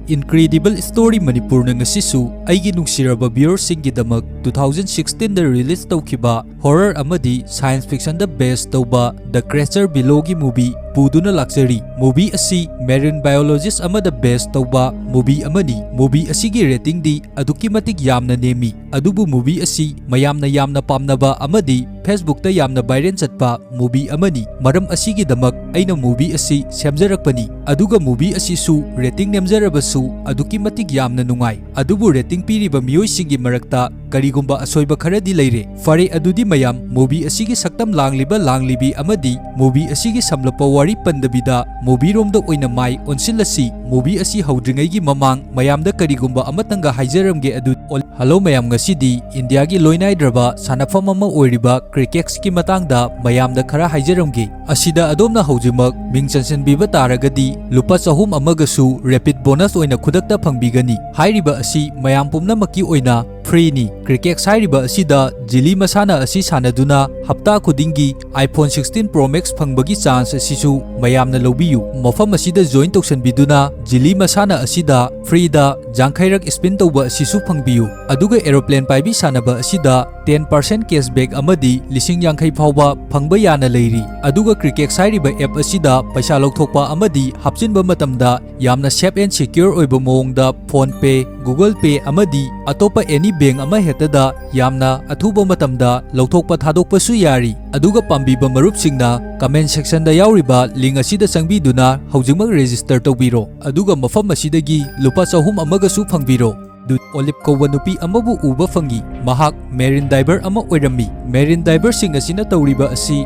Incredible Story Manipur na ngasisu aigi nungsiraba viewersinggidamak 2016 da release tawkiba horror amadi science fiction da best tawba The Creature Below gi movie puduna laksari. Movie asi marine biologist amada best tawba movie amani. Movie asigi rating di aduki matik yamna nemi. Adubu movie asi mayamna pamnaba amadi Facebook ta yamna viral chatpa movie amani. Maram asigi damak aina movie asi semjarakpani. Aduga movie asi su rating nemjarabasu aduki matik yamna nungai. Adubu rating piriba miyoisingi marakta karigumba asoiba kharadi leire. Fare adudi mayam movie asigi saktam langlibi amadi movie asigi samlapa wari pandabida movie romda oina mai onsilasi movie asi haudringai gi mamang mayamda karigumba amatanga haijaramge adu. Hello mayam ngasidi India gi loinaidraba sanafam ama oiriba cricket ki matangda mayamda khara haijaramge. Asida adomna haujimak mingchansen biba taragadi lupa sahum amagasu rapid bonus oina khudakta phangbigani. Hairiba asi mayam pumnamaki oina free ni. Cricket sairiba asida jili masana asi sanaduna hapta khudingi iPhone 16 Pro Max phangbagi chance asisu mayamna lobiyu. Mafam asida join toksanbiduna jili masana asida free da jangkhairak spin tawba asisu phangbiyu. Aduga aeroplane paibi sanaba asida 10% cashback amadi lising yangkhai phawba phangba yana leiri. Aduga cricket sairiba app asida paisa lokthokpa amadi hapchinba matamda yamna safe and secure oiba mawongda Phone Pay, Google Pay amadi atopa any bank ama hetada yamna athuba matamda lokthokpa thadokpasu yari. Aduga pambiba marupsingna comment section da yauriba link asida changbiduna haujingmak register tawbiro. Aduga mafam asidagi lupa sahum amagasu phangbiro. Olive Kowa nupi amabu uba fangi mahak marine diver ama oirami. Marine diver sing asina tawriba asi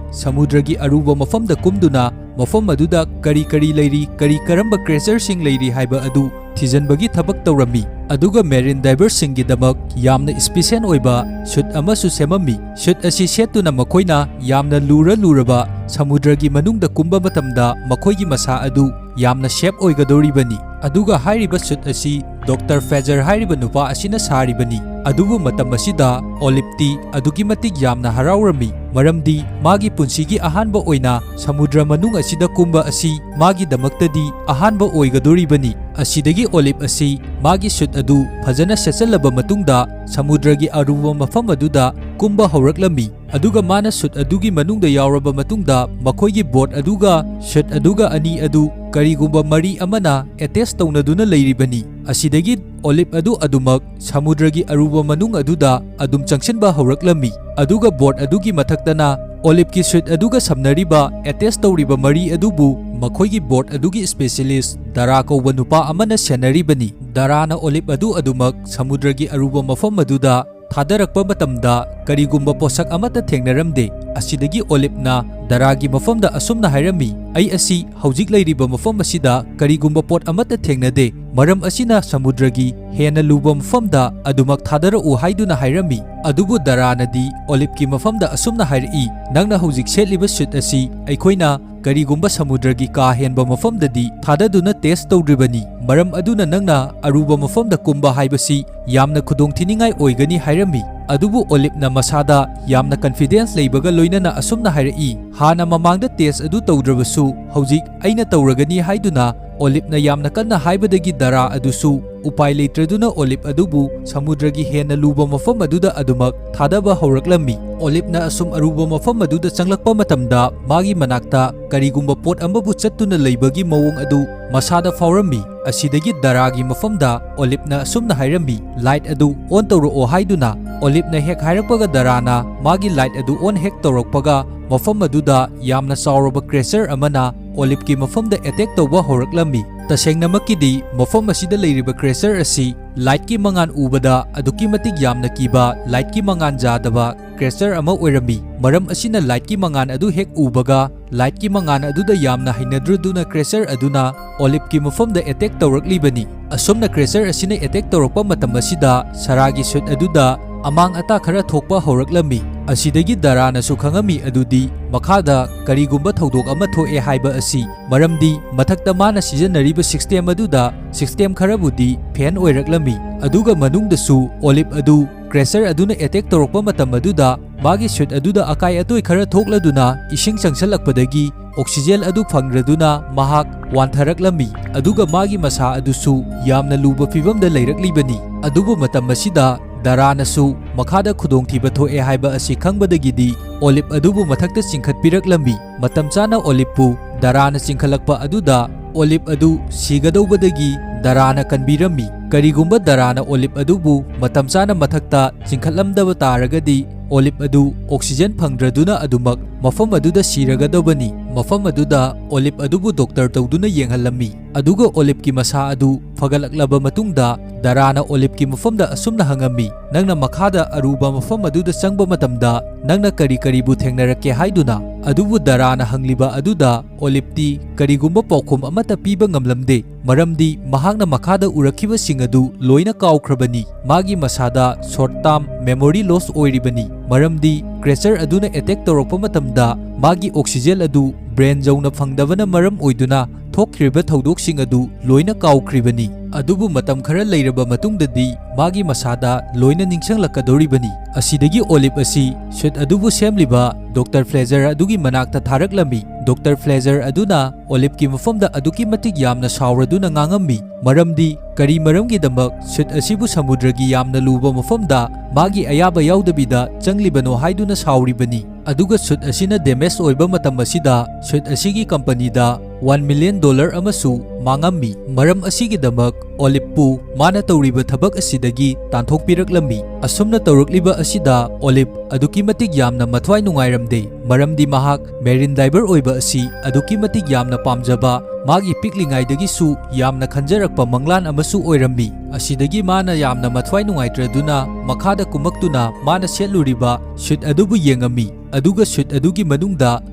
samudragi aruba mafamda kumduna mafam aduda kari leiri kari karamba creature sing leiri haiba adu thijanbagi thabak tawrami. Aduga marine diver singgi damak yamna special oiba shoot amasu semami. Shoot asi setuna makoina yamna luraba samudragi manungda kumba matamda makoigi masa adu yamna shape oigadoribani. Aduga hairiba shoot asi Dr. Fazer hairiba nupa asina saribani. Adubu matam asida Olipti adugi matik yamna haraurami. Maramdi magi punsigi ahanba oina samudra manung asida kumba asi magi damaktadi ahanba oigadoribani. Asidagi Olip asi magi shoot adu phajana sesalaba matungda samudragi aruba mafam aduda kumba hauraklambi. Aduga mana shoot adugi manungda yauraba matungda makoigi boat aduga shoot aduga ani adu karigumba mari amana attach tawnaduna leiribani. Asidagi Olip adu adumak samudragi aruba manung aduda adum changsinba hauraklambi. Aduga boat adugi mathaktana Olip ki shoot aduga samnariba attach tawriba mari adubu makoigi boat adugi specialist Dara kauba nupa amana senaribani. Darana Olip adu adumak samudragi aruba mafam aduda thadarakpa matamda karigumba posak amata thengnaramde. Asidagi Olipna Daragi mafamda asumna hairami ai asi haujik leiriba mafam asida karigumba pot amata thengnade. Maram asina samudragi hena luba mafamda adumak thadara u haiduna hairami. Adubu Daranadi Olipki mafamda asumna hairi nangna haujik setliba shoot asi aikoina karigumba samudra ka henba mafamdadi thadaduna test tawdribani. Maram aduna nangna aruba mafamda kumba haibasi yamna khudong thiningai oigani hairami. Adubu Olipna masada yamna confidence leibaga loinana asumna hairi hana mamangda test adu tawdrabasu haujik aina tawragani haiduna Olipna yamna kanna haibadagi Dara adusu upai leitraduna Olip adubu samudragi hena luba mafam aduda adumak thadaba hauraklammi. Olipna asum aruba mafam aduda changlakpa matamda magi manakta karigumba pot amabu chattuna leibagi mawong adu masada faurammi. Asidagi Daragi mafamda Olipna asumna hairami light adu on tawro haiduna. Olipna hek hairakpaga Darana magi light adu on hek tawrakpaga mafam aduda yamna sauraba creature amana Olipki mafamda attack tawba hauraklammi. Tasengnamakidi mafam asida leiriba creature asi light ki mangan ubada aduki matik yamna kiba light ki mangan jadaba creature ama oirami. Maram asina light ki mangan adu hek ubaga light ki mangan aduda yamna hainadruduna creature aduna Olipki mafamda attack tawraklibani. Asumna creature asina attack tawrakpa matam asida saragi shoot aduda amang ata khara thokpa hauraklammi. Asidagi Darana su khangami adudi makhada karigumba thodok ama thoe haiba asi maramdi mathakta mana sijanariba system aduda system kharabudi fan oiraklammi. Aduga manungdasu Olip adu ꯀ꯭ꯔꯦꯁꯔ ꯑꯗꯨꯅ attack ꯇꯧꯔꯛꯄ ꯃꯇꯝ ꯑꯗꯨꯗ ꯃꯥꯒꯤ ꯁꯨꯠ ꯑꯗꯨꯗ ꯑꯀꯥꯏ ꯑꯇꯣꯏ ꯈꯔ ꯊꯣꯛꯂꯗꯨꯅ ꯏꯁꯤꯡ ꯆꯪꯁꯜꯂꯛꯄꯗꯒꯤ ꯑꯣꯛꯁꯤꯖꯦꯟ ꯑꯗꯨ ꯐꯪꯗ꯭ꯔꯗꯨꯅ ꯃꯍꯥꯛ ꯋꯥꯟꯊꯔꯛꯂꯝꯃꯤ ꯑꯗꯨꯒ ꯃꯥꯒꯤ ꯃꯁꯥ ꯑꯗꯨꯁꯨ ꯌꯥꯝꯅ ꯂꯨꯕ ꯐꯤꯚꯝꯗ ꯂꯩꯔꯛꯂꯤꯕꯅꯤ꯫ ꯑꯗꯨꯕꯨ ꯃꯇꯝ ꯑꯁꯤꯗ ꯗꯥꯔꯥꯅꯁꯨ ꯃꯈꯥꯗ ꯈꯨꯗꯣꯡꯊꯤꯕ ꯊꯣꯛꯑꯦ ꯍꯥꯏꯕ ꯑꯁꯤ ꯈꯪꯕꯗꯒꯤꯗꯤ ꯑꯣꯂꯤꯞ ꯑꯗꯨꯕꯨ ꯃꯊꯛꯇ ꯆꯤꯡꯈꯠꯄꯤꯔꯛꯂꯝꯃꯤ꯫ ꯃꯇꯝ ꯆꯥꯅ ꯑꯣꯂꯤꯞꯄꯨ ꯗꯥꯔꯥꯅ ꯆꯤꯡꯈꯠꯂꯛꯄ ꯑꯗꯨꯗ ꯑꯣꯂꯤꯞ ꯑꯗꯨ ꯁꯤꯒꯗꯧꯕꯗꯒꯤ ꯗꯥꯔꯥꯅ ꯀꯟꯕꯤꯔꯝꯃꯤ꯫ ꯀꯔꯤꯒꯨꯝꯕ ꯗꯥꯔꯥꯅ ꯑꯣꯂꯤꯞ ꯑꯗꯨꯕꯨ ꯃꯇꯝ ꯆꯥꯅ ꯃꯊꯛꯇ ꯆꯤꯡꯈꯠꯂꯝꯗꯕ ꯇꯥꯔꯒꯗꯤ ꯑꯣꯂꯤꯞ ꯑꯗꯨ ꯑꯣꯛꯁꯤꯖꯦꯟ ꯐꯪꯗ꯭ꯔꯗꯨꯅ ꯑꯗꯨꯃꯛ ꯃꯐꯝ ꯑꯗꯨꯗ ꯁꯤꯔꯒꯗꯕꯅꯤ꯫ ꯃꯐꯝ ꯑꯗꯨꯗ ꯑꯣꯂꯤꯞ ꯑꯗꯨꯕꯨ ꯗꯣꯛꯇꯔ ꯇꯧꯗꯨꯅ ꯌꯦꯡꯍꯜꯂꯝꯃꯤ ꯑꯗꯨꯒ ꯑꯣꯂꯤꯞꯀꯤ ꯃꯁꯥ ꯑꯗꯨ ꯐꯒꯠꯂꯛꯂꯕ ꯃꯇꯨꯡꯗ ꯗꯥꯔꯥꯅ ꯑꯣꯂꯤꯞꯀꯤ ꯃꯐꯝꯗ ꯑꯁꯨꯝꯅ ꯍꯪꯉꯝꯃꯤ, ꯅꯪꯅ ꯃꯈꯥꯗ ꯑꯔꯨꯕ ꯃꯐꯝ ꯑꯗꯨꯗ ꯆꯪꯕ ꯃꯇꯝꯗ ꯅꯪꯅ ꯀꯔꯤꯕꯨ ꯊꯦꯡꯅꯔꯛꯀꯦ ꯍꯥꯏꯗꯨꯅ꯫ ꯑꯗꯨꯕꯨ ꯗꯥꯔꯥꯅ ꯍꯪꯂꯤꯕ ꯑꯗꯨꯗ ꯑꯣꯂꯤꯞꯇꯤ ꯀꯔꯤꯒꯨꯝꯕ ꯄꯥꯎꯈꯨꯝ ꯑꯃꯠꯇ ꯄꯤꯕ ꯉꯝꯂꯝꯗꯦ, ꯃꯔꯝꯗꯤ ꯃꯍꯥꯛꯅ ꯃꯈꯥꯗ ꯎꯔꯛꯈꯤꯕꯁꯤꯡ ꯑꯗꯨ ꯂꯣꯏꯅ ꯀꯥꯎꯈ꯭ꯔꯕꯅꯤ꯫ ꯃꯥꯒꯤ ꯃꯁꯥꯗ ꯁꯣꯔꯠ ꯇꯥꯔꯝ ꯃꯦꯃꯣꯔꯤ ꯂꯣꯁ ꯑꯣꯏꯔꯤꯕꯅꯤ, ꯃꯔꯝꯗꯤ ꯀ꯭ꯔꯦꯆꯔ ꯑꯗꯨꯅ ꯑꯦꯇꯦꯛ ꯇꯧꯔꯛꯄ ꯃꯇꯝꯗ ꯃꯥꯒꯤ ꯑꯣꯛꯁꯤꯖꯦꯟ ꯑꯗꯨ ꯕ꯭ꯔꯦꯟ ꯌꯧꯅ ꯐꯪꯗꯕꯅ ꯃꯔꯝ ꯑꯣꯏꯗꯨꯅ ꯊꯣꯛꯈ꯭ꯔꯤꯕ ꯊꯧꯗꯣꯛꯁꯤꯡ ꯑꯗꯨ ꯂꯣꯏꯅ ꯀꯥꯎꯈ꯭ꯔꯤꯕꯅꯤ꯫ ꯑꯗꯨꯕꯨ ꯃꯇꯝ ꯈꯔ ꯂꯩꯔꯕ ꯃꯇꯨꯡꯗꯗꯤ ꯃꯥꯒꯤ ꯃꯁꯥꯗ ꯂꯣꯏꯅ ꯅꯤꯡꯁꯤꯡꯂꯛꯀꯗꯧꯔꯤꯕꯅꯤ꯫ ꯑꯁꯤꯗꯒꯤ ꯑꯣꯂꯤꯞ ꯑꯁꯤ ꯁꯨꯠ ꯑꯗꯨꯕꯨ ꯁꯦꯝꯂꯤꯕ ꯗꯣꯛꯇꯔ ꯐ꯭ꯂꯦꯖꯔ ꯑꯗꯨꯒꯤ ꯃꯅꯥꯛꯇ ꯊꯥꯔꯛꯂꯝꯃꯤ꯫ ꯗꯣꯛꯇꯔ ꯐ꯭ꯂꯦꯖꯔ ꯑꯗꯨꯅ ꯑꯣꯂꯤꯞꯀꯤ ꯃꯐꯝꯗ ꯑꯗꯨꯛꯀꯤ ꯃꯇꯤꯛ ꯌꯥꯝꯅ ꯁꯥꯎꯔꯗꯨꯅ ꯉꯥꯡꯉꯝꯃꯤ, ꯃꯔꯝꯗꯤ ꯀꯔꯤ ꯃꯔꯝꯒꯤꯗꯃꯛ ꯁꯨꯠ ꯑꯁꯤꯕꯨ ꯁꯃꯨꯗ꯭ꯔꯒꯤ ꯌꯥꯝꯅ ꯂꯨꯕ ꯃꯐꯝꯗ ꯃꯥꯒꯤ ꯑꯌꯥꯕ ꯌꯥꯎꯗꯕꯤꯗ ꯆꯪꯂꯤꯕꯅꯣ ꯍꯥꯏꯗꯨꯅ ꯁꯥꯎꯔꯤꯕꯅꯤ꯫ ꯑꯗꯨꯒ ꯁꯨꯠ ꯑꯁꯤꯅ ꯗꯦꯃꯦꯖ ꯑꯣꯏꯕ ꯃꯇꯝ ꯑꯁꯤꯗ ꯁꯨꯠ ꯑꯁꯤꯒꯤ ꯀꯝꯄꯅꯤꯗ $1 ꯃꯤꯂꯤꯌꯟ ꯑꯃꯁꯨ ꯃꯥꯡꯉꯝꯃꯤ꯫ ꯃꯔꯝ ꯑꯁꯤꯒꯤꯗꯃꯛ ꯑꯣꯂꯤꯞꯄꯨ ꯃꯥꯅ ꯇꯧꯔꯤꯕ ꯊꯕꯛ ꯑꯁꯤꯗꯒꯤ ꯇꯥꯟꯊꯣꯛꯄꯤꯔꯛꯂꯝꯃꯤ꯫ ꯑꯁꯨꯝꯅ ꯇꯧꯔꯛꯂꯤꯕ ꯑꯁꯤꯗ ꯑꯣꯂꯤꯞ ꯑꯗꯨꯛꯀꯤ ꯃꯇꯤꯛ ꯌꯥꯝꯅ ꯃꯊ꯭ꯋꯥꯏ ꯅꯨꯡꯉꯥꯏꯔꯝꯗꯦ, ꯃꯔꯝꯗꯤ ꯃꯍꯥꯛ ꯃꯦꯔꯤꯟ ꯗꯥꯏꯚꯔ ꯑꯣꯏꯕ ꯑꯁꯤ ꯑꯗꯨꯛꯀꯤ ꯃꯇꯤꯛ ꯌꯥꯝꯅ ꯄꯥꯝꯖꯕ, ꯃꯥꯒꯤ ꯄꯤꯛꯂꯤꯉꯩꯗꯒꯤꯁꯨ ꯌꯥꯝꯅ ꯈꯟꯖꯔꯛꯄ ꯃꯪꯂꯥꯟ ꯑꯃꯁꯨ ꯑꯣꯏꯔꯝꯃꯤ꯫ ꯑꯁꯤꯗꯒꯤ ꯃꯥꯅ ꯌꯥꯝꯅ ꯃꯊ꯭ꯋꯥꯏ ꯅꯨꯡꯉꯥꯏꯇ꯭ꯔꯗꯨꯅ ꯃꯈꯥꯗ ꯀꯨꯝꯃꯛꯇꯨꯅ ꯃꯥꯅ ꯁꯦꯠꯂꯨꯔꯤꯕ ꯁꯨꯠ ꯑꯗꯨꯕꯨ ꯌꯦꯡꯉꯝꯃꯤ, ꯑꯗꯨꯒ ꯁꯨꯠ ꯑꯗꯨꯒꯤ ꯃꯅꯨꯡꯗ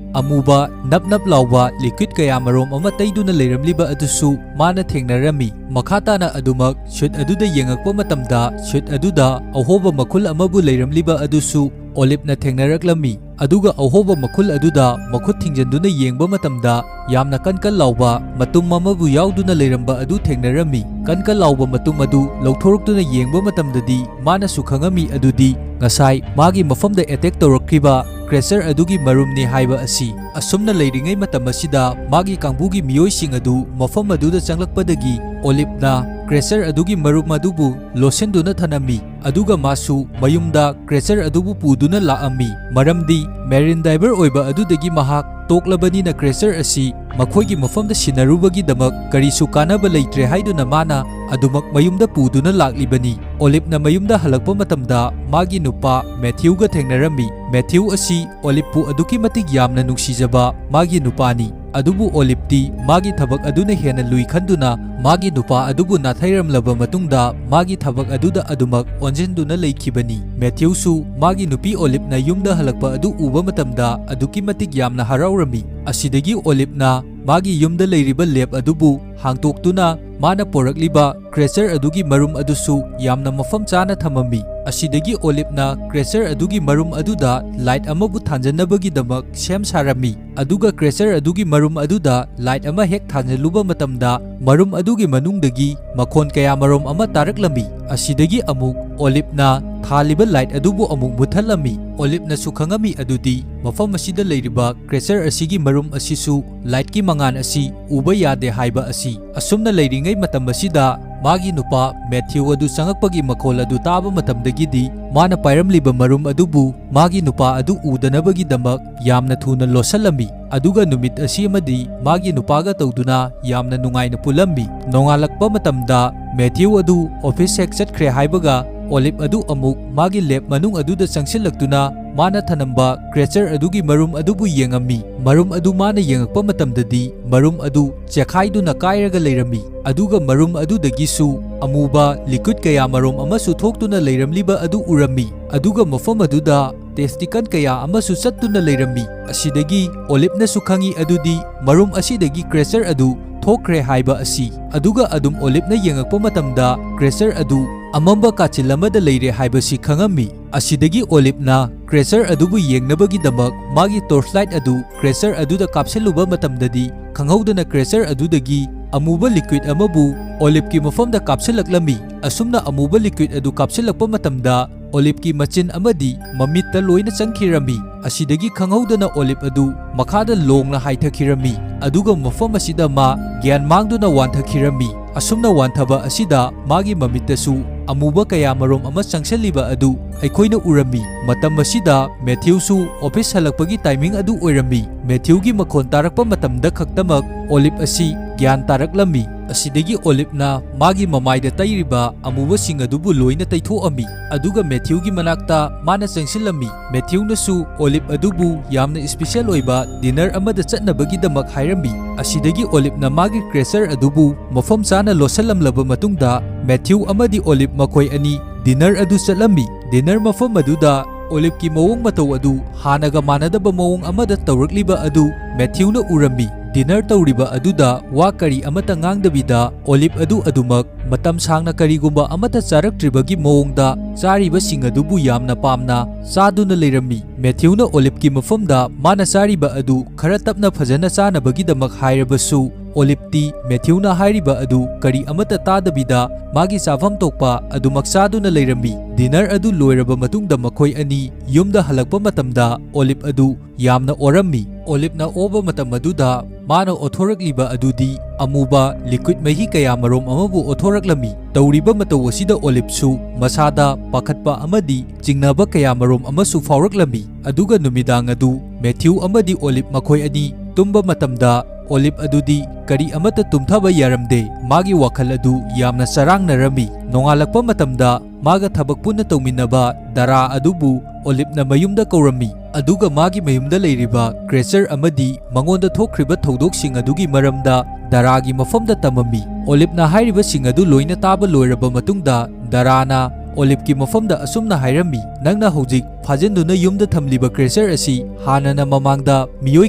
ꯑꯃꯨꯕ ꯅꯞ ꯅꯞ ꯂꯥꯎꯕ ꯂꯤꯀ꯭ꯋꯤꯠ ꯀꯌꯥ ꯃꯔꯣꯝ ꯑꯃ ꯇꯩꯗꯨꯅ ꯂꯩꯔꯝꯂꯤꯕ ꯑꯗꯨꯁꯨ ꯃꯥꯅ ꯊꯦꯡꯅꯔꯝꯃꯤ꯫ ꯃꯈꯥ ꯇꯥꯅ ꯑꯗꯨꯃꯛ ꯁꯨꯠ ꯑꯗꯨꯗ ꯌꯦꯡꯉꯛꯄ ꯃꯇꯝꯗ ꯁꯨꯠ ꯑꯗꯨꯗ ꯑꯍꯣꯕ ꯃꯈꯨꯜ ꯑꯃꯕꯨ ꯂꯩꯔꯝꯂꯤꯕ ꯑꯗꯨꯁꯨ ꯑꯣꯂꯤꯞꯅ ꯊꯦꯡꯅꯔꯛꯂꯝꯃꯤ꯫ ꯑꯗꯨꯒ ꯑꯍꯣꯕ ꯃꯈꯨꯜ ꯑꯗꯨꯗ ꯃꯈꯨꯠ ꯊꯤꯡꯖꯤꯟꯗꯨꯅ ꯌꯦꯡꯕ ꯃꯇꯝꯗ ꯌꯥꯝꯅ ꯀꯟ ꯂꯥꯎꯕ ꯃꯇꯨꯝ ꯑꯃꯕꯨ ꯌꯥꯎꯗꯨꯅ ꯂꯩꯔꯝꯕ ꯑꯗꯨ ꯊꯦꯡꯅꯔꯝꯃꯤ꯫ ꯀꯟ ꯂꯥꯎꯕ ꯃꯇꯨꯝ ꯑꯗꯨ ꯂꯧꯊꯣꯔꯛꯇꯨꯅ ꯌꯦꯡꯕ ꯃꯇꯝꯗꯗꯤ ꯃꯥꯅꯁꯨ ꯈꯪꯉꯝꯃꯤ ꯑꯗꯨꯗꯤ ꯉꯁꯥꯏ ꯃꯥꯒꯤ ꯃꯐꯝꯗ ꯑꯦꯇꯦꯛ ꯇꯧꯔꯛꯈꯤꯕ ꯀ꯭ꯔꯦꯆꯔ ꯑꯗꯨꯒꯤ ꯃꯔꯨꯝꯅꯤ ꯍꯥꯏꯕ ꯑꯁꯤ꯫ ꯑꯁꯨꯝꯅ ꯂꯩꯔꯤꯉꯩ ꯃꯇꯝ ꯑꯁꯤꯗ ꯃꯥꯒꯤ ꯀꯥꯡꯕꯨꯒꯤ ꯃꯤꯑꯣꯏꯁꯤꯡ ꯑꯗꯨ ꯃꯐꯝ ꯑꯗꯨꯗ ꯆꯪꯂꯛꯄꯗꯒꯤ ꯑꯣꯂꯤꯞꯅ ꯀ꯭ꯔꯦꯆꯔ ꯑꯗꯨꯒꯤ ꯃꯔꯨꯝ ꯑꯗꯨꯕꯨ ꯂꯣꯠꯁꯤꯟꯗꯨꯅ ꯊꯅꯝꯃꯤ, ꯑꯗꯨꯒ ꯃꯥꯁꯨ ꯃꯌꯨꯝꯗ ꯀ꯭ꯔꯦꯆꯔ ꯑꯗꯨꯕꯨ ꯄꯨꯗꯨꯅ ꯂꯥꯛꯑꯝꯃꯤ, ꯃꯔꯝꯗꯤ ꯃꯦꯔꯤꯟ ꯗꯥꯏꯚꯔ ꯑꯣꯏꯕ ꯑꯗꯨꯗꯒꯤ ꯃꯍꯥꯛ ꯇꯣꯛꯂꯕꯅꯤꯅ ꯀ꯭ꯔꯦꯆꯔ ꯑꯁꯤ ꯃꯈꯣꯏꯒꯤ ꯃꯐꯝꯗ ꯁꯤꯟꯅꯔꯨꯕꯒꯤꯗꯃꯛ ꯀꯔꯤꯁꯨ ꯀꯥꯟꯅꯕ ꯂꯩꯇ꯭ꯔꯦ ꯍꯥꯏꯗꯨꯅ ꯃꯥꯅ ꯑꯗꯨꯃꯛ ꯃꯌꯨꯝꯗ ꯄꯨꯗꯨꯅ ꯂꯥꯛꯂꯤꯕꯅꯤ꯫ ꯑꯣꯂꯤꯞꯅ ꯃꯌꯨꯝꯗ ꯍꯜꯂꯛꯄ ꯃꯇꯝꯗ ꯃꯥꯒꯤ ꯅꯨꯄꯥ ꯃꯦꯊ꯭ꯌꯨꯒ ꯊꯦꯡꯅꯔꯝꯃꯤ꯫ ꯃꯦꯊ꯭ꯌꯨ ꯑꯁꯤ ꯑꯣꯂꯤꯞꯄꯨ ꯑꯗꯨꯛꯀꯤ ꯃꯇꯤꯛ ꯌꯥꯝꯅ ꯅꯨꯡꯁꯤꯖꯕ ꯃꯥꯒꯤ ꯅꯨꯄꯥꯅꯤ꯫ ꯑꯗꯨꯕꯨ ꯑꯣꯂꯤꯞꯇꯤ ꯃꯥꯒꯤ ꯊꯕꯛ ꯑꯗꯨꯅ ꯍꯦꯟꯅ ꯂꯨꯏ ꯈꯟꯗꯨꯅ ꯃꯥꯒꯤ ꯅꯨꯄꯥ ꯑꯗꯨꯕꯨ ꯅꯥꯊꯩꯔꯝꯂꯕ ꯃꯇꯨꯡꯗ ꯃꯥꯒꯤ ꯊꯕꯛ ꯑꯗꯨꯗ ꯑꯗꯨꯃꯛ ꯑꯣꯟꯁꯤꯟꯗꯨꯅ ꯂꯩꯈꯤꯕꯅꯤ꯫ ꯃꯦꯊ꯭ꯌꯨꯁꯨ ꯃꯥꯒꯤ ꯅꯨꯄꯤ ꯑꯣꯂꯤꯞꯅ ꯌꯨꯝꯗ ꯍꯜꯂꯛꯄ ꯑꯗꯨ ꯎꯕ ꯃꯇꯝꯗ ꯑꯗꯨꯛꯀꯤ ꯃꯇꯤꯛ ꯌꯥꯝꯅ ꯍꯔꯥꯎꯔꯝꯃꯤ꯫ ꯑꯁꯤꯗꯒꯤ ꯑꯣꯂꯤꯞꯅ ꯃꯥꯒꯤ ꯌꯨꯝꯗ ꯂꯩꯔꯤꯕ ꯂꯦꯕ ꯑꯗꯨꯕꯨ ꯍꯥꯡꯇꯣꯛꯇꯨꯅ ꯃꯥꯅ ꯄꯣꯔꯛꯂꯤꯕ ꯀ꯭ꯔꯦꯆꯔ ꯑꯗꯨꯒꯤ ꯃꯔꯨꯝ ꯑꯗꯨꯁꯨ ꯌꯥꯝꯅ ꯃꯐꯝ ꯆꯥꯅ ꯊꯝꯃꯝꯃꯤ꯫ ꯑꯁꯤꯗꯒꯤ ꯑꯣꯂꯤꯞꯅ ꯀ꯭ꯔꯦꯆꯔ ꯑꯗꯨꯒꯤ ꯃꯔꯨꯝ ꯑꯗꯨꯗ ꯂꯥꯏꯠ ꯑꯃꯕꯨ ꯊꯥꯟꯖꯟꯅꯕꯒꯤꯗꯃꯛ ꯁꯦꯝ ꯁꯥꯔꯝꯃꯤ, ꯑꯗꯨꯒ ꯀ꯭ꯔꯦꯆꯔ ꯑꯗꯨꯒꯤ ꯃꯔꯨꯝ ꯑꯗꯨꯗ ꯂꯥꯏꯠ ꯑꯃ ꯍꯦꯛ ꯊꯥꯟꯖꯜꯂꯨꯕ ꯃꯇꯝꯗ ꯃꯔꯨꯝ ꯑꯗꯨꯒꯤ ꯃꯅꯨꯡꯗꯒꯤ ꯃꯈꯣꯟ ꯀꯌꯥ ꯃꯔꯣꯝ ꯑꯃ ꯇꯥꯔꯛꯂꯝꯃꯤ꯫ ꯑꯁꯤꯗꯒꯤ ꯑꯃꯨꯛ ꯑꯣꯂꯤꯞꯅ ꯊꯥꯜꯂꯤꯕ ꯂꯥꯏꯠ ꯑꯗꯨꯕꯨ ꯑꯃꯨꯛ ꯃꯨꯠꯊꯠꯂꯝꯃꯤ꯫ ꯑꯣꯂꯤꯞꯅꯁꯨ ꯈꯪꯉꯝꯃꯤ ꯑꯗꯨꯗꯤ ꯃꯐꯝ ꯑꯁꯤꯗ ꯂꯩꯔꯤꯕ ꯀ꯭ꯔꯦꯆꯔ ꯑꯁꯤꯒꯤ ꯃꯔꯨꯝ ꯑꯁꯤꯁꯨ ꯂꯥꯏꯠꯀꯤ ꯃꯉꯥꯜ ꯑꯁꯤ ꯎꯕ ꯌꯥꯗꯦ ꯍꯥꯏꯕ ꯑꯁꯤ꯫ ꯑꯁꯨꯝꯅ ꯂꯩꯔꯤꯉꯩ ꯃꯇꯝ ꯑꯁꯤꯗ ꯃꯥꯒꯤ ꯅꯨꯄꯥ ꯃꯦꯊ꯭ꯌꯨ ꯑꯗꯨ ꯆꯪꯉꯛꯄꯒꯤ ꯃꯈꯣꯜ ꯑꯗꯨ ꯇꯥꯕ ꯃꯇꯝꯗꯒꯤꯗꯤ ꯃꯥꯅ ꯄꯥꯏꯔꯝꯂꯤꯕ ꯃꯔꯨꯝ ꯑꯗꯨꯕꯨ ꯃꯥꯒꯤ ꯅꯨꯄꯥ ꯑꯗꯨ ꯎꯗꯅꯕꯒꯤꯗꯃꯛ ꯌꯥꯝꯅ ꯊꯨꯅ ꯂꯣꯠꯁꯤꯜꯂꯝꯃꯤ, ꯑꯗꯨꯒ ꯅꯨꯃꯤꯠ ꯑꯁꯤ ꯑꯃꯗꯤ ꯃꯥꯒꯤ ꯅꯨꯄꯥꯒ ꯇꯧꯗꯨꯅ ꯌꯥꯝꯅ ꯅꯨꯡꯉꯥꯏꯅ ꯄꯨꯜꯂꯝꯃꯤ꯫ ꯅꯣꯡꯉꯥꯜꯂꯛꯄ ꯃꯇꯝꯗ ꯃꯦꯊ꯭ꯌꯨ ꯑꯗꯨ ꯑꯣꯐꯤꯁ ꯍꯦꯛ ꯆꯠꯈ꯭ꯔꯦ ꯍꯥꯏꯕꯒ ꯑꯣꯂꯤꯞ ꯑꯗꯨ ꯑꯃꯨꯛ ꯃꯥꯒꯤ ꯂꯦꯕ ꯃꯅꯨꯡ ꯑꯗꯨꯗ ꯆꯪꯁꯤꯜꯂꯛꯇꯨꯅ ꯃꯥꯅ ꯊꯅꯝꯕ ꯀ꯭ꯔꯦꯆꯔ ꯑꯗꯨꯒꯤ ꯃꯔꯨꯝ ꯑꯗꯨꯕꯨ ꯌꯦꯡꯉꯝꯃꯤ꯫ ꯃꯔꯨꯝ ꯑꯗꯨ ꯃꯥꯅ ꯌꯦꯡꯉꯛꯄ ꯃꯇꯝꯗꯗꯤ ꯃꯔꯨꯝ ꯑꯗු ꯆꯦꯈꯥꯏꯗꯨꯅ ꯀꯥꯏꯔꯒ ꯂꯩꯔꯝꯃꯤ, ꯑꯗꯨꯒ ꯃꯔꯨꯝ ꯑꯗꯨꯗꯒꯤꯁꯨ ꯑꯃꯨꯕ ꯂꯤꯀ꯭ꯋꯤꯠ ꯀꯌꯥ ꯃꯔꯣꯝ ꯑꯃꯁꯨ ꯊꯣꯛꯇꯨꯅ ꯂꯩꯔꯝꯂꯤꯕ ꯑꯗꯨ ꯎꯔꯝꯃꯤ, ꯑꯗꯨꯒꯃꯐꯝ ꯑꯗꯨꯗ ꯇꯦꯁꯇꯤꯀꯜ ꯀꯌꯥ ꯑꯃꯁꯨ ꯆꯠꯇꯨꯅ ꯂꯩꯔꯝꯃꯤ꯫ ꯑꯁꯤꯗꯒꯤ ꯑꯣꯂꯤꯞꯅꯁꯨ ꯈꯪꯉꯤ ꯑꯗꯨꯗꯤ ꯃꯔꯨꯝ ꯑꯁꯤꯗꯒꯤ ꯀ꯭ꯔꯦꯆꯔ ꯑꯗꯨ ꯊꯣꯛꯈ꯭ꯔꯦ ꯍꯥꯏꯕ ꯑꯁꯤ, ꯑꯗꯨꯒ ꯑꯗꯨꯝ ꯑꯣꯂꯤꯞꯅ ꯌꯦꯡꯉꯛꯄ ꯃꯇꯝꯗ ꯀ꯭ꯔꯦꯆꯔ ꯑꯗꯨ ꯑꯃꯝꯕ ꯀꯥꯆꯤꯜ ꯑꯃꯗ ꯂꯩꯔꯦ ꯍꯥꯏꯕꯁꯤ ꯈꯪꯉꯝꯃꯤ꯫ ꯑꯁꯤꯗꯒꯤ ꯑꯣꯂꯤꯞꯅ ꯀ꯭ꯔꯦꯆꯔ ꯑꯗꯨꯕꯨ ꯌꯦꯡꯅꯕꯒꯤꯗꯃꯛ ꯃꯥꯒꯤ ꯇꯣꯔꯆꯂꯥꯏꯠ ꯑꯗꯨ ꯀ꯭ꯔꯦꯆꯔ ꯑꯗꯨꯗ ꯀꯥꯞꯁꯤꯜꯂꯨꯕ ꯃꯇꯝꯗꯗꯤ ꯈꯪꯍꯧꯗꯅ ꯀ꯭ꯔꯦꯆꯔ ꯑꯗꯨꯗꯒꯤ ꯑꯃꯨꯕ ꯂꯤꯀ꯭ꯋꯤꯠ ꯑꯃꯕꯨ ꯑꯣꯂꯤꯞꯀꯤ ꯃꯐꯝꯗ ꯀꯥꯞꯁꯤꯜꯂꯛꯂꯝꯃꯤ꯫ ꯑꯁꯨꯝꯅ ꯑꯃꯨꯕ ꯂꯤꯀ꯭ꯋꯤꯠ ꯑꯗꯨ ꯀꯥꯞꯁꯤꯜꯂꯛꯄ ꯃꯇꯝꯗ Olipki machin amadi mamitta loina changkhirami asidagi khanghowdana Olip adu makhada longna haithakirami aduga mafam asida ma gyan mangduna wanthakirami asumna wanthaba asida magi mamittasu amuba kaya marom ama changshaliba adu aikhoina urami matam asida Matthew su office halakpagi timing adu oirami Matthew gi makhon tarakpa matamda khaktamak Olip asi gyan taraklami asidagi Olipna magi mamaida tairiba amuba sing adubu loina taithoami aduga Matthew gi manakta mana changsilami Matthew nasu Olip adubu yamna special oiba dinner amada chatnabagi damak hairami asidagi Olipna magi cracer adubu mafam chana losalamlaba matungda Matthew amadi Olip makhoi ani dinner adu chatlami dinner mafam aduda Olip ki mawong mataw adu hanaga manadaba mawong amada tawrakliba adu Matthew na urami dinner tawriba aduda wa kari amata ngangdabida Olip adu adumak matam sangna karigumba amata charaktribagi mawongda chariba sing adubu yamna pamna chaduna leirami Matthew na Olip ki mafamda mana chariba adu khara tapna phajana chanabagi damak hairabasu Olipti Matthew na hairiba adu kari amata tadabida magi safam tokpa adu maksaduna leirami dinner adu loiraba matungda makhoi ani yumda halakpa matamda Olip adu yamna orami Olipna oba matam aduda mana othorakliba adudi amuba liquid mahi kaya marom amabu othoraklami tawriba mataw asida Olipsu masada pakhatpa amadi jingnaba kaya marom amasu fawraklami aduga numidang adu Matthew amadi Olip makhoi ani tumba matamda Olip adudi kari amata tumthaba yaramde magi wakhal adu yamna sarangnarami nongalakpa matamda maga thabak punna tawminnaba dara adubu Olipna mayumda kaurami aduga magi mayumda leiriba cracer amadi mangonda thokriba thodok-sing adugi maramda daragi mafamda tamami Olipna hairiba sing adu loina taba loiraba matungda darana Olipki mafamda asumna hairami nangna hojik phajanduna yumda thamliba cracer asi hanana mamangda miyoi